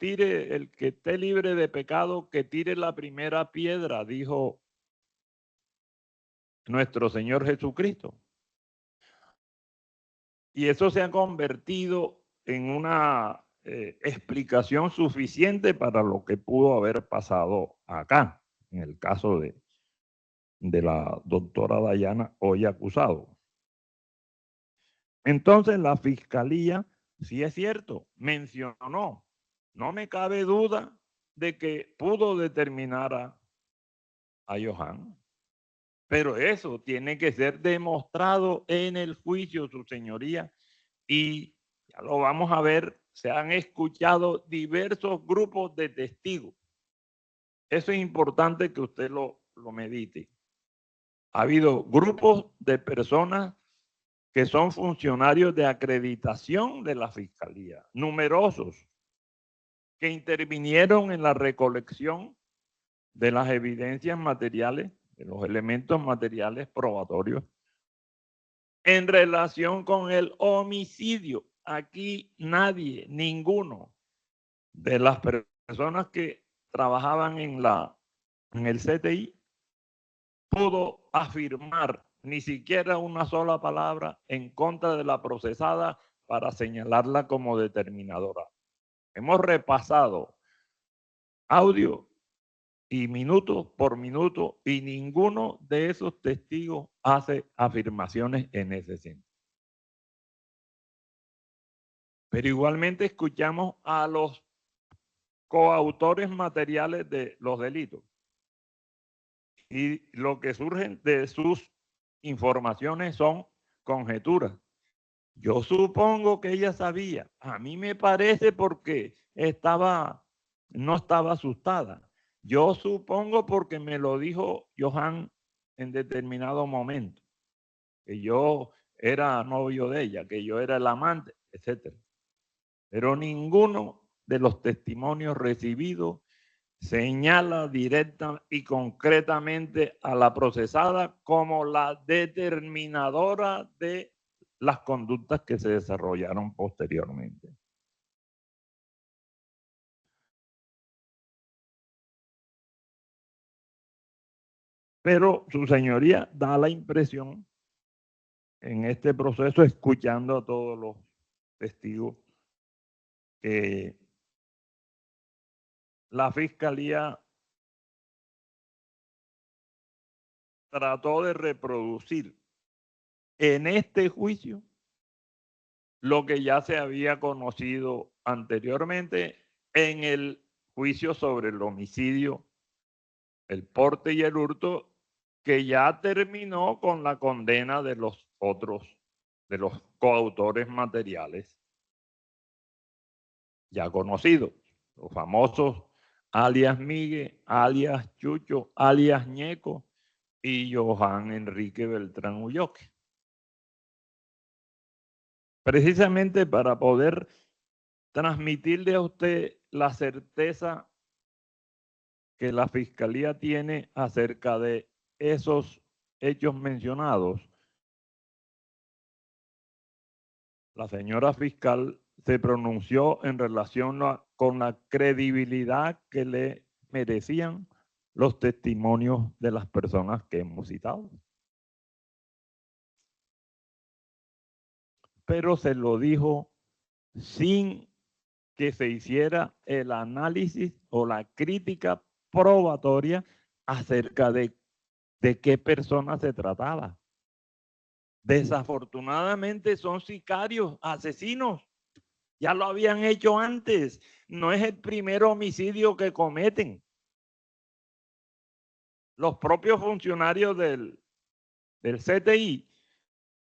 esté libre de pecado, que tire la primera piedra, dijo nuestro Señor Jesucristo. Y eso se ha convertido en una explicación suficiente para lo que pudo haber pasado acá, en el caso de la doctora Dayana, hoy acusado. Entonces la fiscalía, sí es cierto, mencionó, no me cabe duda de que pudo determinar a Johan, pero eso tiene que ser demostrado en el juicio, su señoría, y ya lo vamos a ver, se han escuchado diversos grupos de testigos Eso es importante que usted lo medite. Ha habido grupos de personas que son funcionarios de acreditación de la Fiscalía, numerosos, que intervinieron en la recolección de las evidencias materiales, de los elementos materiales probatorios, en relación con el homicidio. Aquí nadie, ninguno de las personas que trabajaban en el CTI pudo afirmar ni siquiera una sola palabra en contra de la procesada para señalarla como determinadora. Hemos repasado audio y minuto por minuto y ninguno de esos testigos hace afirmaciones en ese sentido. Pero igualmente escuchamos a los coautores materiales de los delitos. Y lo que surgen de sus informaciones son conjeturas. Yo supongo que ella sabía. A mí me parece porque no estaba asustada. Yo supongo porque me lo dijo Johan en determinado momento, que yo era novio de ella, que yo era el amante, etc. Pero ninguno de los testimonios recibidos señala directa y concretamente a la procesada como la determinadora de las conductas que se desarrollaron posteriormente. Pero su señoría da la impresión en este proceso, escuchando a todos los testigos, que la Fiscalía trató de reproducir en este juicio lo que ya se había conocido anteriormente en el juicio sobre el homicidio, el porte y el hurto, que ya terminó con la condena de los otros, de los coautores materiales ya conocidos, los famosos alias Miguel, alias Chucho, alias Ñeco y Johan Enrique Beltrán Ulloque. Precisamente para poder transmitirle a usted la certeza que la Fiscalía tiene acerca de esos hechos mencionados, la señora fiscal se pronunció en relación con la credibilidad que le merecían los testimonios de las personas que hemos citado. Pero se lo dijo sin que se hiciera el análisis o la crítica probatoria acerca de qué persona se trataba. Desafortunadamente son sicarios, asesinos. Ya lo habían hecho antes. No es el primer homicidio que cometen. Los propios funcionarios del CTI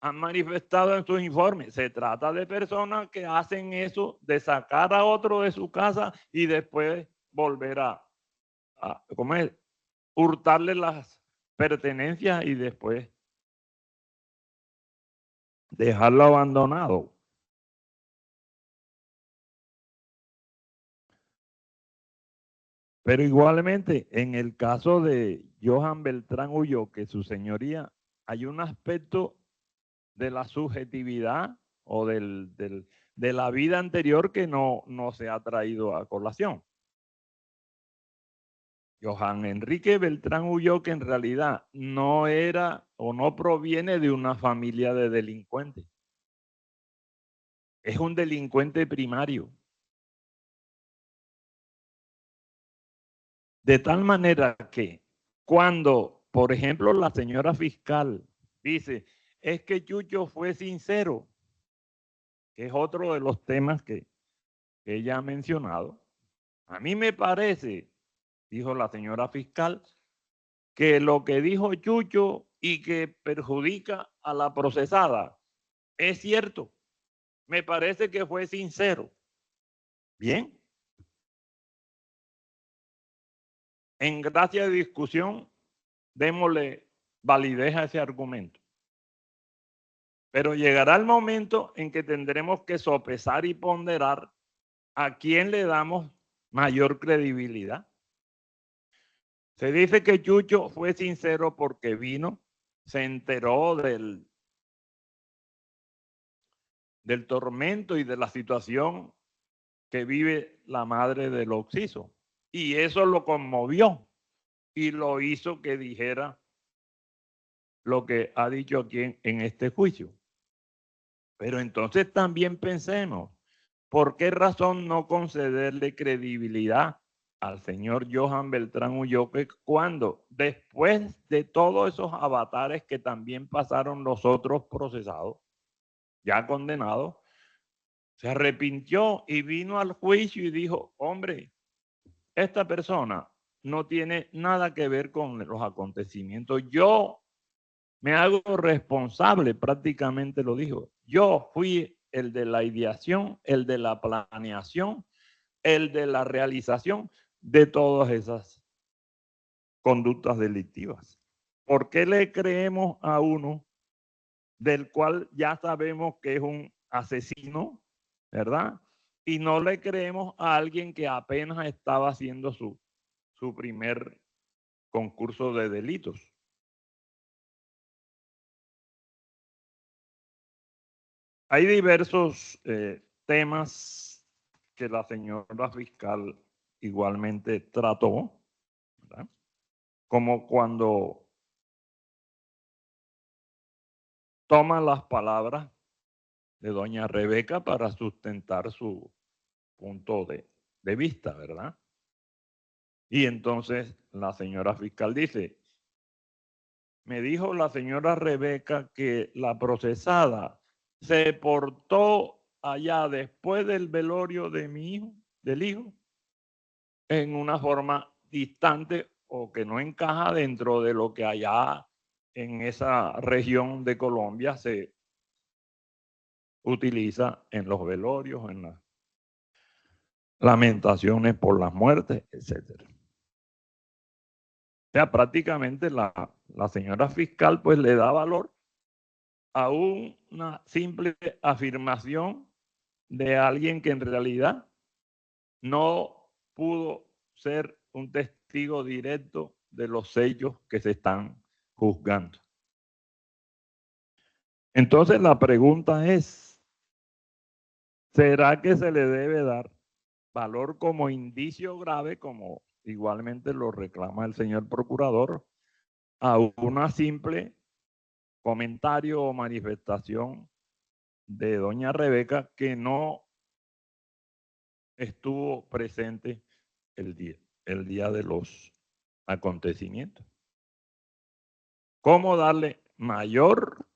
han manifestado en sus informes. Se trata de personas que hacen eso, de sacar a otro de su casa y después volver a hurtarle las pertenencias y después dejarlo abandonado. Pero igualmente, en el caso de Johan Beltrán Ulloque, su señoría, hay un aspecto de la subjetividad o de la vida anterior que no se ha traído a colación. Johan Enrique Beltrán Ulloque en realidad no era o no proviene de una familia de delincuentes. Es un delincuente primario. De tal manera que cuando, por ejemplo, la señora fiscal dice, es que Chucho fue sincero, que es otro de los temas que ella ha mencionado, a mí me parece, dijo la señora fiscal, que lo que dijo Chucho y que perjudica a la procesada es cierto. Me parece que fue sincero. Bien. en gracia de discusión, démosle validez a ese argumento. Pero llegará el momento en que tendremos que sopesar y ponderar a quién le damos mayor credibilidad. Se dice que Chucho fue sincero porque vino, se enteró del tormento y de la situación que vive la madre del occiso. Y eso lo conmovió y lo hizo que dijera lo que ha dicho aquí en este juicio. Pero entonces también pensemos, ¿por qué razón no concederle credibilidad al señor Johan Beltrán Ulloque cuando después de todos esos avatares que también pasaron los otros procesados, ya condenados, se arrepintió y vino al juicio y dijo, hombre, esta persona no tiene nada que ver con los acontecimientos. Yo me hago responsable, prácticamente lo dijo. Yo fui el de la ideación, el de la planeación, el de la realización de todas esas conductas delictivas. ¿Por qué le creemos a uno del cual ya sabemos que es un asesino, verdad? Y no le creemos a alguien que apenas estaba haciendo su primer concurso de delitos? Hay diversos temas que la señora fiscal igualmente trató, ¿verdad? Como cuando toma las palabras de doña Rebeca para sustentar su punto de vista, ¿verdad? Y entonces la señora fiscal dice, me dijo la señora Rebeca que la procesada se portó allá después del velorio de mi hijo, del hijo, en una forma distante o que no encaja dentro de lo que allá en esa región de Colombia se utiliza en los velorios, en las lamentaciones por las muertes, etc. O sea, prácticamente la señora fiscal pues le da valor a una simple afirmación de alguien que en realidad no pudo ser un testigo directo de los hechos que se están juzgando. Entonces la pregunta es, ¿será que se le debe dar valor como indicio grave, como igualmente lo reclama el señor procurador, a una simple comentario o manifestación de doña Rebeca que no estuvo presente el día de los acontecimientos? ¿Cómo darle mayor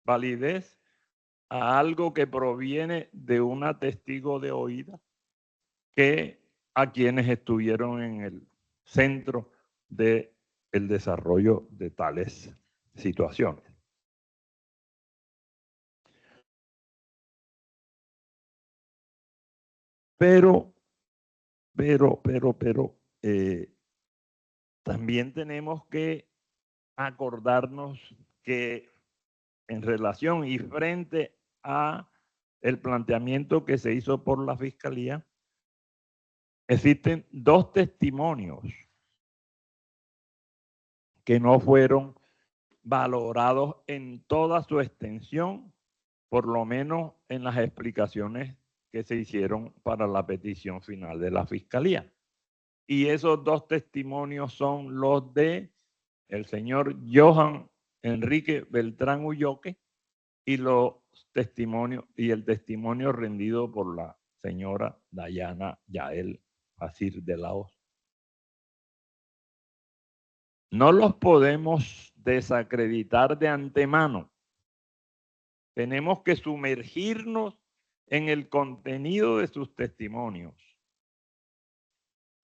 validez a algo que proviene de una testigo de oída que a quienes estuvieron en el centro del desarrollo de tales situaciones? Pero también tenemos que acordarnos que en relación y frente a el planteamiento que se hizo por la Fiscalía, existen dos testimonios que no fueron valorados en toda su extensión, por lo menos en las explicaciones que se hicieron para la petición final de la Fiscalía. Y esos dos testimonios son los de el señor Johan Enrique Beltrán Ulloque y el testimonio rendido por la señora Dayana Yael Facir de la Hoz. No los podemos desacreditar de antemano. Tenemos que sumergirnos en el contenido de sus testimonios,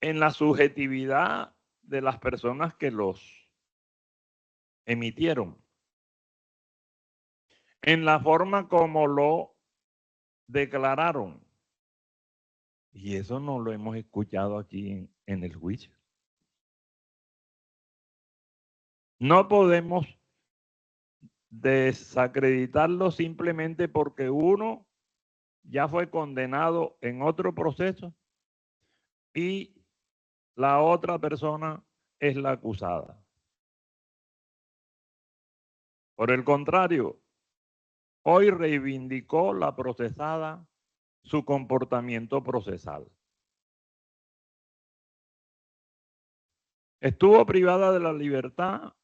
en la subjetividad de las personas que los emitieron, en la forma como lo declararon. Y eso no lo hemos escuchado aquí en el juicio. No podemos desacreditarlo simplemente porque uno ya fue condenado en otro proceso y la otra persona es la acusada. Por el contrario, hoy reivindicó la procesada su comportamiento procesal. Estuvo privada de la libertad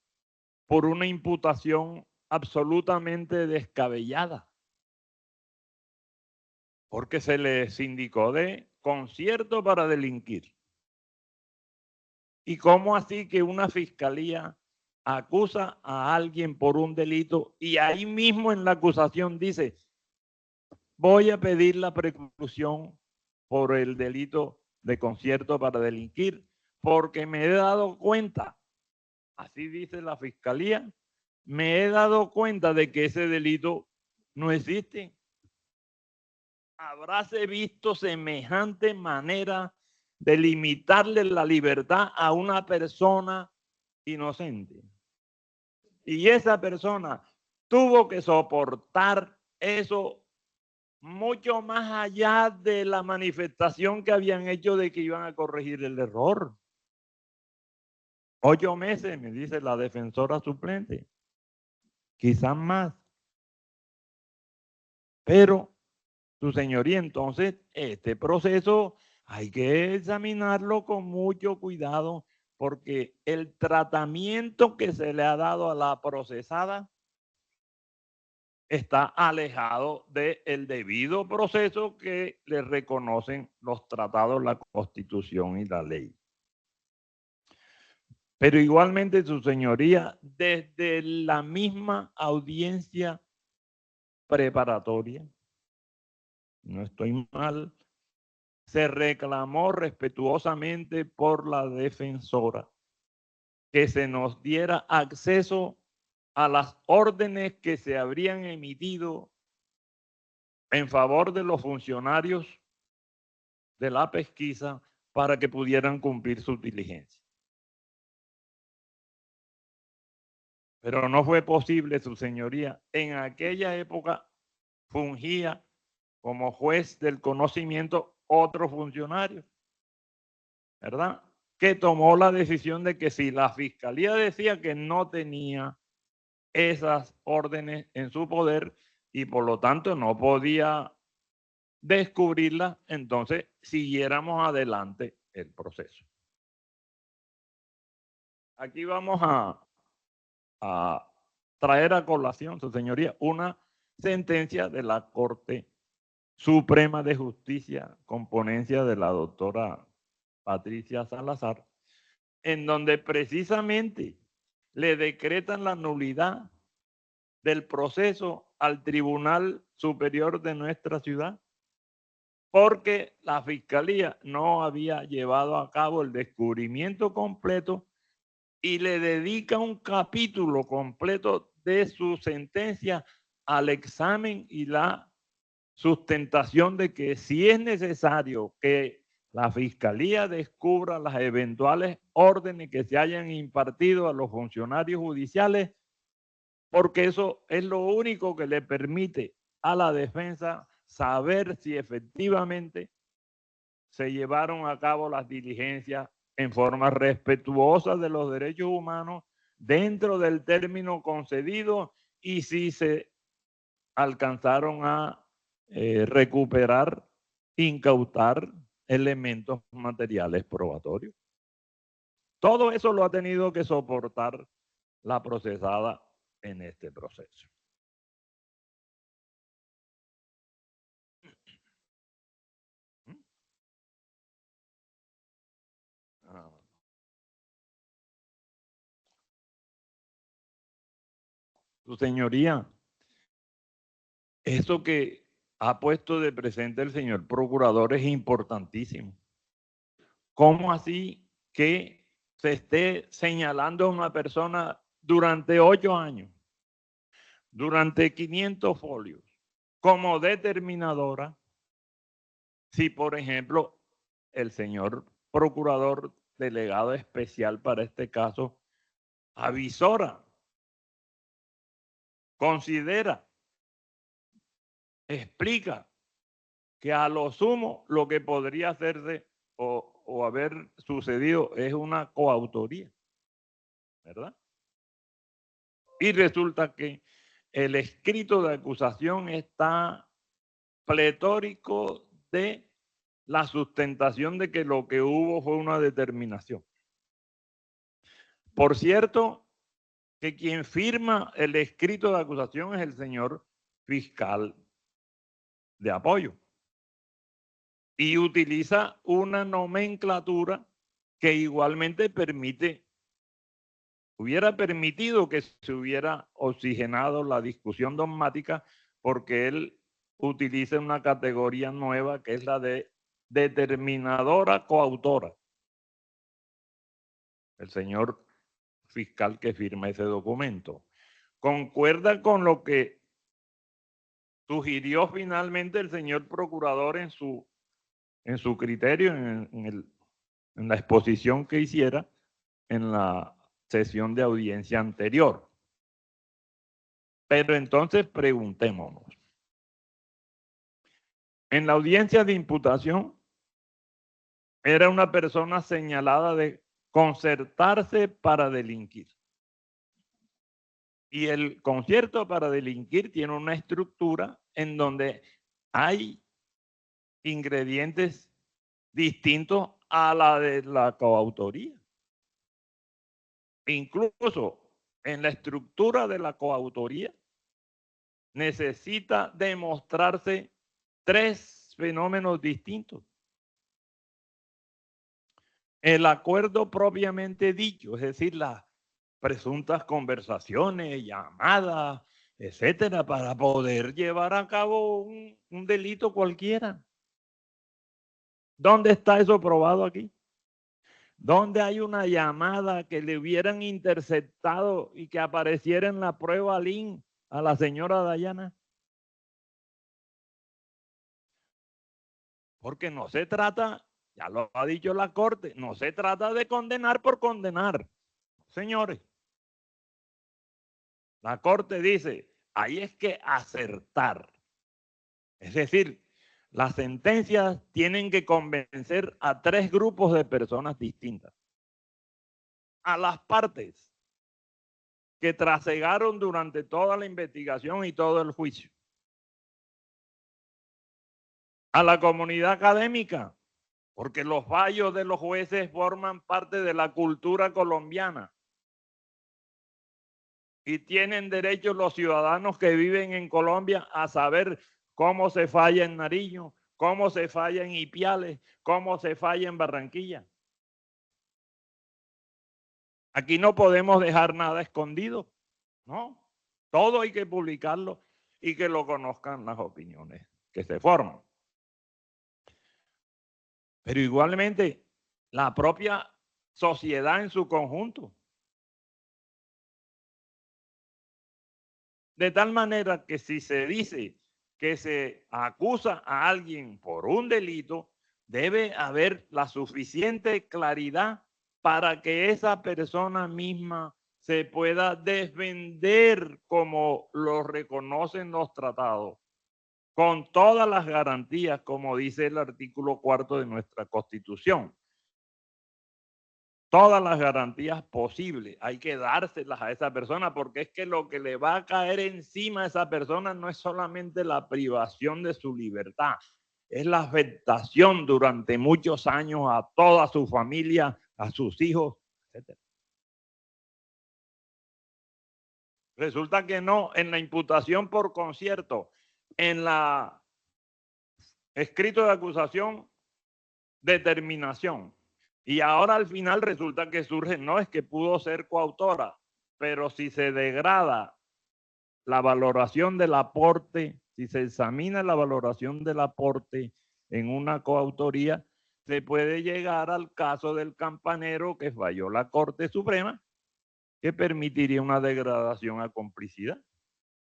por una imputación absolutamente descabellada, porque se le indicó de concierto para delinquir. ¿Y cómo así que una fiscalía acusa a alguien por un delito y ahí mismo en la acusación dice, voy a pedir la preclusión por el delito de concierto para delinquir, porque me he dado cuenta, así dice la fiscalía, me he dado cuenta de que ese delito no existe? ¿Habráse visto semejante manera de limitarle la libertad a una persona inocente? Y esa persona tuvo que soportar eso mucho más allá de la manifestación que habían hecho de que iban a corregir el error. 8 meses, me dice la defensora suplente, quizás más. Pero, su señoría, entonces, este proceso hay que examinarlo con mucho cuidado porque el tratamiento que se le ha dado a la procesada está alejado del debido proceso que le reconocen los tratados, la Constitución y la ley. Pero igualmente, su señoría, desde la misma audiencia preparatoria, no estoy mal, se reclamó respetuosamente por la defensora que se nos diera acceso a las órdenes que se habrían emitido en favor de los funcionarios de la pesquisa para que pudieran cumplir sus diligencias. Pero no fue posible, su señoría. En aquella época fungía como juez del conocimiento otro funcionario, ¿verdad? Que tomó la decisión de que si la fiscalía decía que no tenía esas órdenes en su poder y por lo tanto no podía descubrirlas, entonces siguiéramos adelante el proceso. Aquí vamos a traer a colación, su señoría, una sentencia de la Corte Suprema de Justicia, con ponencia de la doctora Patricia Salazar, en donde precisamente le decretan la nulidad del proceso al Tribunal Superior de nuestra ciudad, porque la Fiscalía no había llevado a cabo el descubrimiento completo y le dedica un capítulo completo de su sentencia al examen y la sustentación de que si es necesario que la Fiscalía descubra las eventuales órdenes que se hayan impartido a los funcionarios judiciales, porque eso es lo único que le permite a la defensa saber si efectivamente se llevaron a cabo las diligencias en forma respetuosa de los derechos humanos dentro del término concedido y si se alcanzaron a recuperar, incautar elementos materiales probatorios. Todo eso lo ha tenido que soportar la procesada en este proceso. Su señoría, eso que ha puesto de presente el señor procurador es importantísimo. ¿Cómo así que se esté señalando a una persona durante 8 años, durante 500 folios, como determinadora, si por ejemplo el señor procurador delegado especial para este caso avisora, considera, explica que a lo sumo lo que podría hacerse o haber sucedido es una coautoría, ¿verdad? Y resulta que el escrito de acusación está pletórico de la sustentación de que lo que hubo fue una determinación. Por cierto, que quien firma el escrito de acusación es el señor fiscal de apoyo y utiliza una nomenclatura que igualmente hubiera permitido que se hubiera oxigenado la discusión dogmática, porque él utiliza una categoría nueva que es la de determinadora coautora. El señor fiscal que firma ese documento concuerda con lo que sugirió finalmente el señor procurador en su criterio, en la exposición que hiciera en la sesión de audiencia anterior. Pero entonces preguntémonos. En la audiencia de imputación era una persona señalada de concertarse para delinquir. Y el concierto para delinquir tiene una estructura en donde hay ingredientes distintos a la de la coautoría. Incluso en la estructura de la coautoría necesita demostrarse 3 fenómenos distintos. El acuerdo propiamente dicho, es decir, las presuntas conversaciones, llamadas, etcétera, para poder llevar a cabo un delito cualquiera. ¿Dónde está eso probado aquí? ¿Dónde hay una llamada que le hubieran interceptado y que apareciera en la prueba link a la señora Dayana? Porque no se trata, ya lo ha dicho la Corte, no se trata de condenar por condenar. Señores, la Corte dice, ahí es que acertar. Es decir, las sentencias tienen que convencer a 3 grupos de personas distintas. A las partes que trasegaron durante toda la investigación y todo el juicio. A la comunidad académica, porque los fallos de los jueces forman parte de la cultura colombiana. Y tienen derecho los ciudadanos que viven en Colombia a saber cómo se falla en Nariño, cómo se falla en Ipiales, cómo se falla en Barranquilla. Aquí no podemos dejar nada escondido, ¿no? Todo hay que publicarlo y que lo conozcan las opiniones que se forman. Pero igualmente, la propia sociedad en su conjunto. De tal manera que si se dice que se acusa a alguien por un delito, debe haber la suficiente claridad para que esa persona misma se pueda defender como lo reconocen los tratados, con todas las garantías, como dice el artículo 4 de nuestra Constitución. Todas las garantías posibles hay que dárselas a esa persona, porque es que lo que le va a caer encima a esa persona no es solamente la privación de su libertad, es la afectación durante muchos años a toda su familia, a sus hijos, etc. Resulta que no, en la imputación por concierto, en la escrito de acusación, determinación. Y ahora al final resulta que surge, no es que pudo ser coautora, pero si se degrada la valoración del aporte, si se examina la valoración del aporte en una coautoría, se puede llegar al caso del campanero que falló la Corte Suprema, que permitiría una degradación a complicidad.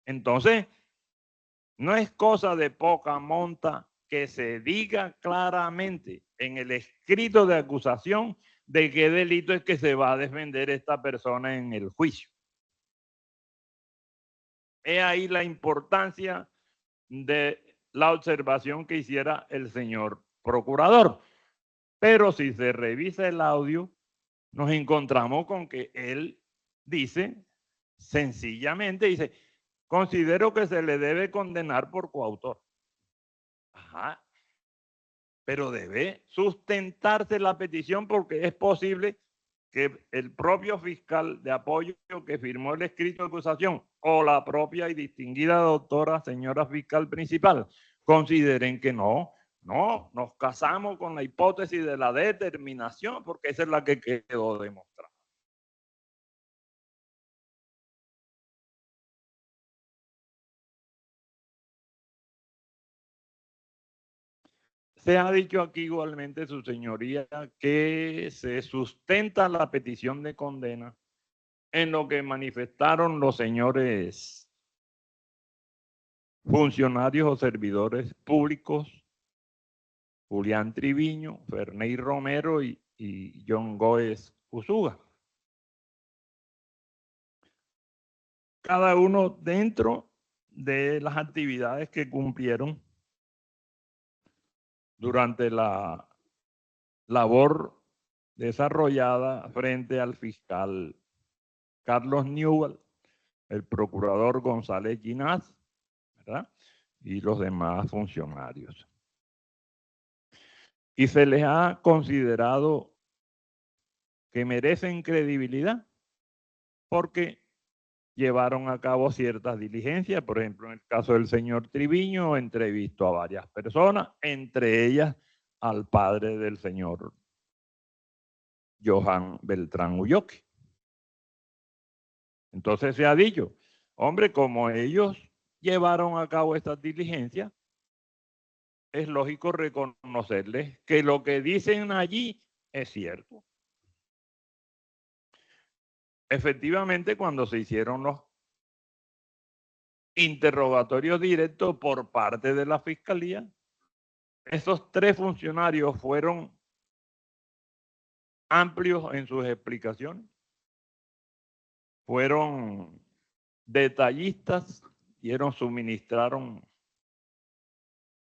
Entonces, no es cosa de poca monta que se diga claramente en el escrito de acusación de qué delito es que se va a defender esta persona en el juicio. He ahí la importancia de la observación que hiciera el señor procurador. Pero si se revisa el audio, nos encontramos con que él dice, sencillamente dice, considero que se le debe condenar por coautor. Ajá. Pero debe sustentarse la petición porque es posible que el propio fiscal de apoyo que firmó el escrito de acusación o la propia y distinguida doctora señora fiscal principal consideren que no, nos casamos con la hipótesis de la determinación porque esa es la que quedó demostrada. Se ha dicho aquí igualmente, su señoría, que se sustenta la petición de condena en lo que manifestaron los señores funcionarios o servidores públicos, Julián Triviño, Ferney Romero y John Góez Usuga. Cada uno dentro de las actividades que cumplieron durante la labor desarrollada frente al fiscal Carlos Newell, el procurador González Ginás, ¿verdad? Y los demás funcionarios. Y se les ha considerado que merecen credibilidad porque llevaron a cabo ciertas diligencias. Por ejemplo, en el caso del señor Triviño, entrevistó a varias personas, entre ellas al padre del señor Johan Beltrán Ulloque. Entonces se ha dicho, hombre, como ellos llevaron a cabo estas diligencias, es lógico reconocerles que lo que dicen allí es cierto. Efectivamente, cuando se hicieron los interrogatorios directos por parte de la Fiscalía, esos tres funcionarios fueron amplios en sus explicaciones, fueron detallistas, suministraron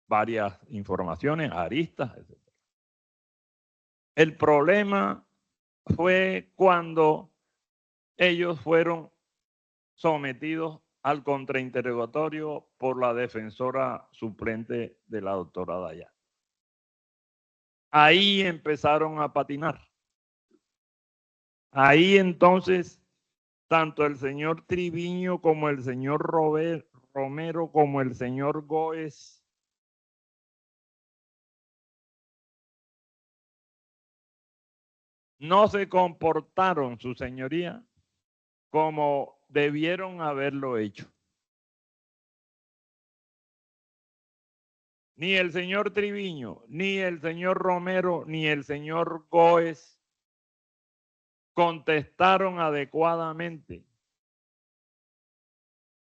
varias informaciones, aristas, etc. El problema fue cuando ellos fueron sometidos al contrainterrogatorio por la defensora suplente de la doctora Daya. Ahí empezaron a patinar. Ahí entonces, tanto el señor Triviño como el señor Romero como el señor Góez no se comportaron, su señoría, como debieron haberlo hecho. Ni el señor Triviño, ni el señor Romero, ni el señor Góez contestaron adecuadamente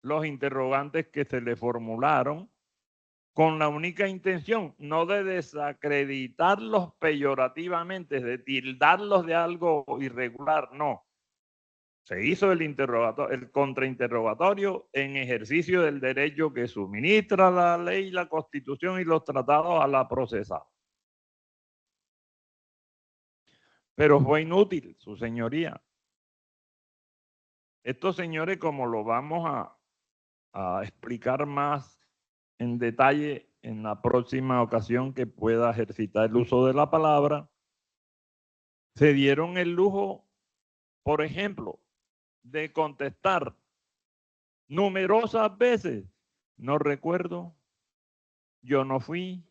los interrogantes que se le formularon con la única intención, no de desacreditarlos peyorativamente, de tildarlos de algo irregular, no. Se hizo el contrainterrogatorio en ejercicio del derecho que suministra la ley, la Constitución y los tratados a la procesada. Pero fue inútil, su señoría. Estos señores, como lo vamos a explicar más en detalle en la próxima ocasión que pueda ejercitar el uso de la palabra, se dieron el lujo, por ejemplo, de contestar numerosas veces, no recuerdo, yo no fui,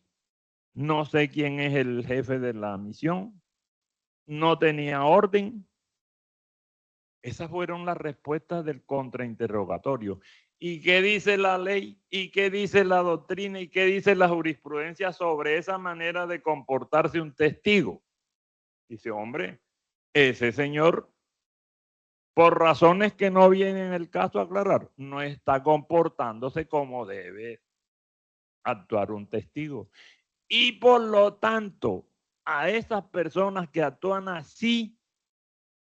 no sé quién es el jefe de la misión, no tenía orden. Esas fueron las respuestas del contrainterrogatorio. ¿Y qué dice la ley? ¿Y qué dice la doctrina? ¿Y qué dice la jurisprudencia sobre esa manera de comportarse un testigo? Dice, hombre, ese señor, por razones que no vienen en el caso a aclarar, no está comportándose como debe actuar un testigo. Y por lo tanto, a esas personas que actúan así,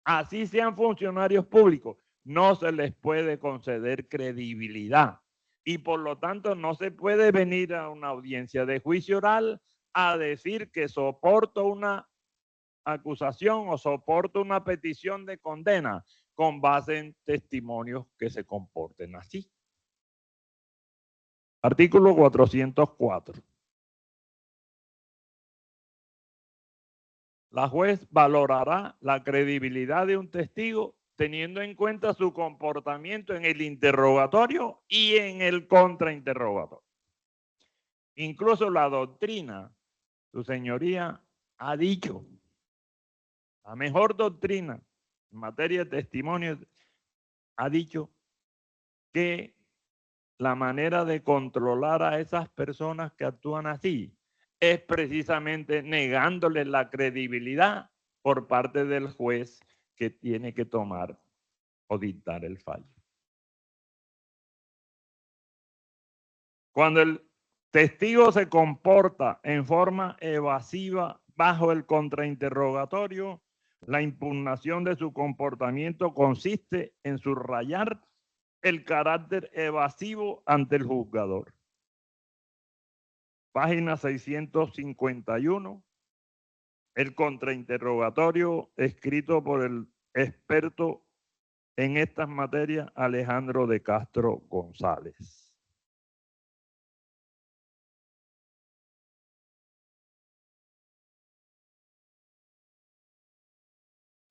así sean funcionarios públicos, no se les puede conceder credibilidad. Y por lo tanto no se puede venir a una audiencia de juicio oral a decir que soporto una acusación o soporto una petición de condena con base en testimonios que se comporten así. Artículo 404. La juez valorará la credibilidad de un testigo teniendo en cuenta su comportamiento en el interrogatorio y en el contrainterrogatorio. Incluso la doctrina, su señoría, ha dicho, la mejor doctrina en materia de testimonio ha dicho que la manera de controlar a esas personas que actúan así es precisamente negándoles la credibilidad por parte del juez que tiene que tomar o dictar el fallo. Cuando el testigo se comporta en forma evasiva bajo el contrainterrogatorio, la impugnación de su comportamiento consiste en subrayar el carácter evasivo ante el juzgador. Página 651. El contrainterrogatorio escrito por el experto en estas materias, Alejandro de Castro González.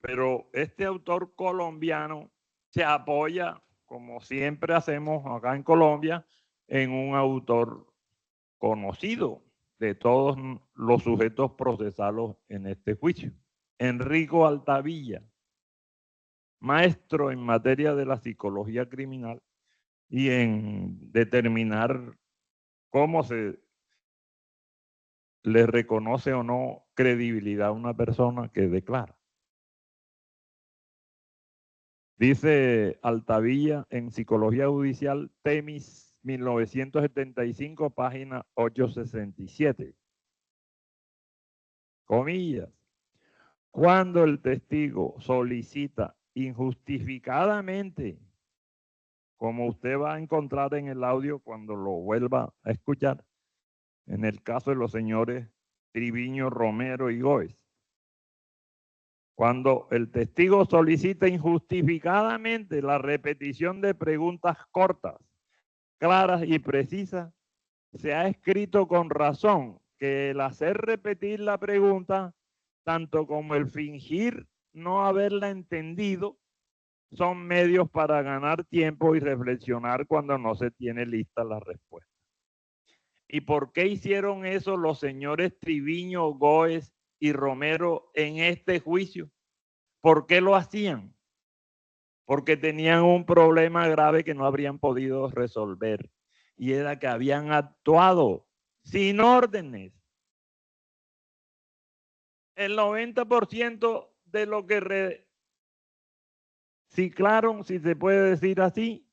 Pero este autor colombiano se apoya, como siempre hacemos acá en Colombia, en un autor conocido de todos los sujetos procesados en este juicio. Enrico Altavilla, maestro en materia de la psicología criminal y en determinar cómo se le reconoce o no credibilidad a una persona que declara. Dice Altavilla en Psicología Judicial, Temis 1975, página 867. Comillas. Cuando el testigo solicita injustificadamente, como usted va a encontrar en el audio cuando lo vuelva a escuchar, en el caso de los señores Triviño, Romero y Góez, cuando el testigo solicita injustificadamente la repetición de preguntas cortas, claras y precisas, se ha escrito con razón que el hacer repetir la pregunta, tanto como el fingir no haberla entendido, son medios para ganar tiempo y reflexionar cuando no se tiene lista la respuesta. ¿Y por qué hicieron eso los señores Triviño, Góez y Romero en este juicio? ¿Por qué lo hacían? Porque tenían un problema grave que no habrían podido resolver, y era que habían actuado sin órdenes. El 90% de lo que reciclaron, si se puede decir así,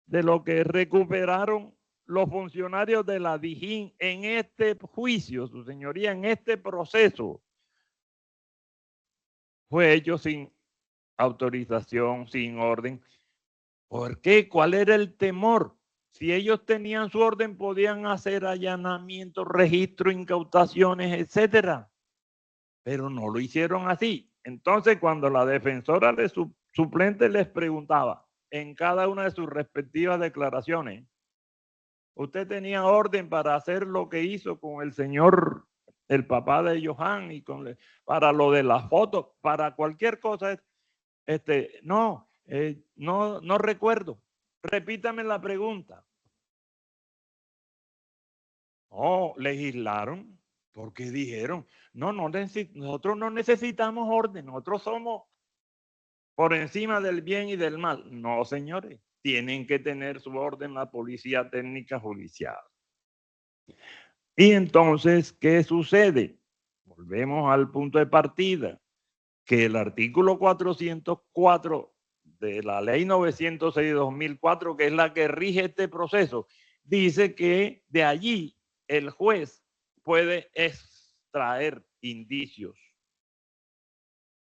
de lo que recuperaron los funcionarios de la DIJÍN en este juicio, su señoría, en este proceso, fue hecho sin autorización, sin orden. ¿Por qué? ¿Cuál era el temor? Si ellos tenían su orden, podían hacer allanamientos, registros, incautaciones, etcétera. Pero no lo hicieron así. Entonces, cuando la defensora de su suplente les preguntaba en cada una de sus respectivas declaraciones, ¿usted tenía orden para hacer lo que hizo con el señor, el papá de Johan, y para lo de las fotos, para cualquier cosa? No recuerdo. Repítame la pregunta. Oh, legislaron porque dijeron, nosotros no necesitamos orden, nosotros somos por encima del bien y del mal. No, señores, tienen que tener su orden la policía técnica judicial. Y entonces, ¿qué sucede? Volvemos al punto de partida, que el artículo 404 de la ley 906 de 2004, que es la que rige este proceso, dice que de allí el juez puede extraer indicios.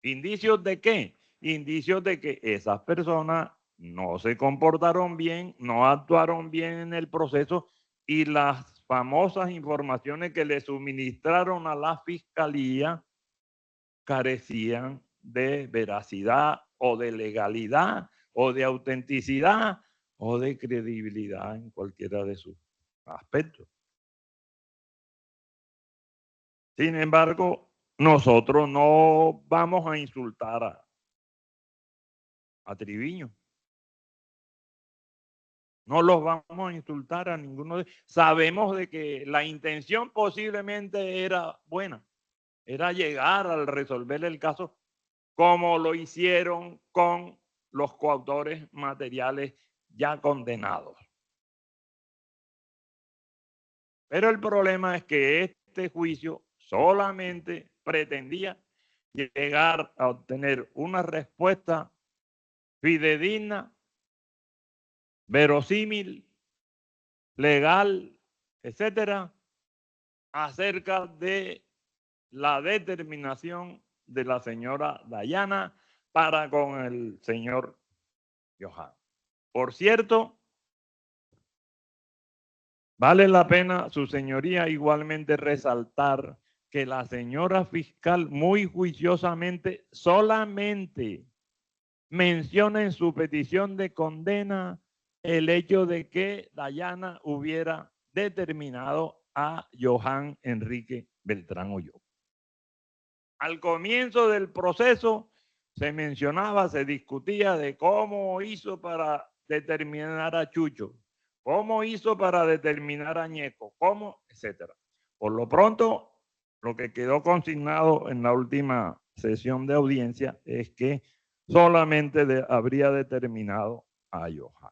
¿Indicios de qué? Indicios de que esas personas no se comportaron bien, no actuaron bien en el proceso y las famosas informaciones que le suministraron a la fiscalía carecían de veracidad o de legalidad o de autenticidad o de credibilidad en cualquiera de sus aspectos. Sin embargo, nosotros no vamos a insultar a Triviño. No los vamos a insultar a ninguno de ellos. Sabemos de que la intención posiblemente era buena, era llegar al resolver el caso como lo hicieron con los coautores materiales ya condenados. Pero el problema es que este juicio solamente pretendía llegar a obtener una respuesta fidedigna, verosímil, legal, etcétera, acerca de la determinación de la señora Dayana para con el señor Johan. Por cierto, vale la pena, su señoría, igualmente resaltar que la señora fiscal muy juiciosamente solamente menciona en su petición de condena el hecho de que Dayana hubiera determinado a Johan Enrique Beltrán Ulloa. Al comienzo del proceso se mencionaba, se discutía de cómo hizo para determinar a Chucho, cómo hizo para determinar a Ñeco, cómo, etcétera. Por lo pronto, lo que quedó consignado en la última sesión de audiencia es que solamente habría determinado a Johan.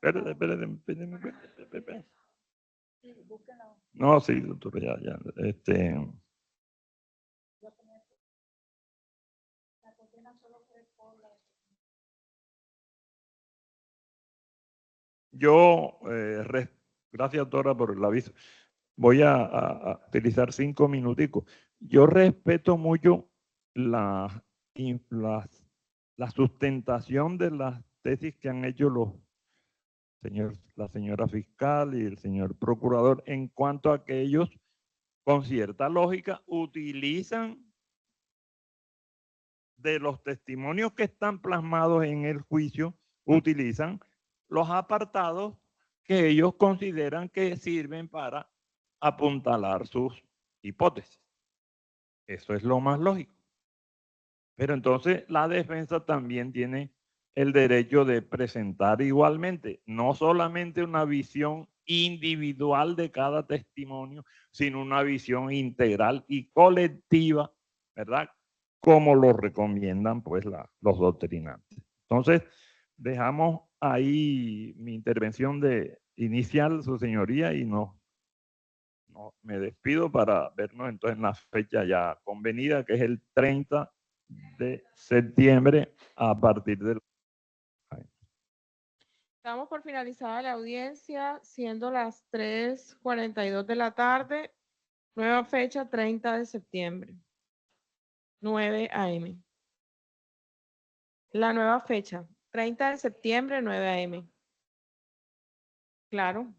Espérate. No, sí, doctor, ya. Yo, gracias, doctora, por el aviso. Voy a utilizar 5 minuticos. Yo respeto mucho la sustentación de las tesis que han hecho la señora fiscal y el señor procurador en cuanto a que ellos, con cierta lógica, utilizan de los testimonios que están plasmados en el juicio, utilizan los apartados que ellos consideran que sirven para apuntalar sus hipótesis. Eso es lo más lógico. Pero entonces la defensa también tiene el derecho de presentar igualmente, no solamente una visión individual de cada testimonio, sino una visión integral y colectiva, ¿verdad? Como lo recomiendan pues los doctrinantes. Entonces, dejamos ahí mi intervención inicial, su señoría, y me despido para vernos entonces en la fecha ya convenida, que es el 30 de septiembre a partir del... Estamos por finalizada la audiencia, siendo las 3:42 de la tarde, nueva fecha 30 de septiembre, 9 a.m. La nueva fecha, 30 de septiembre, 9 a.m. Claro.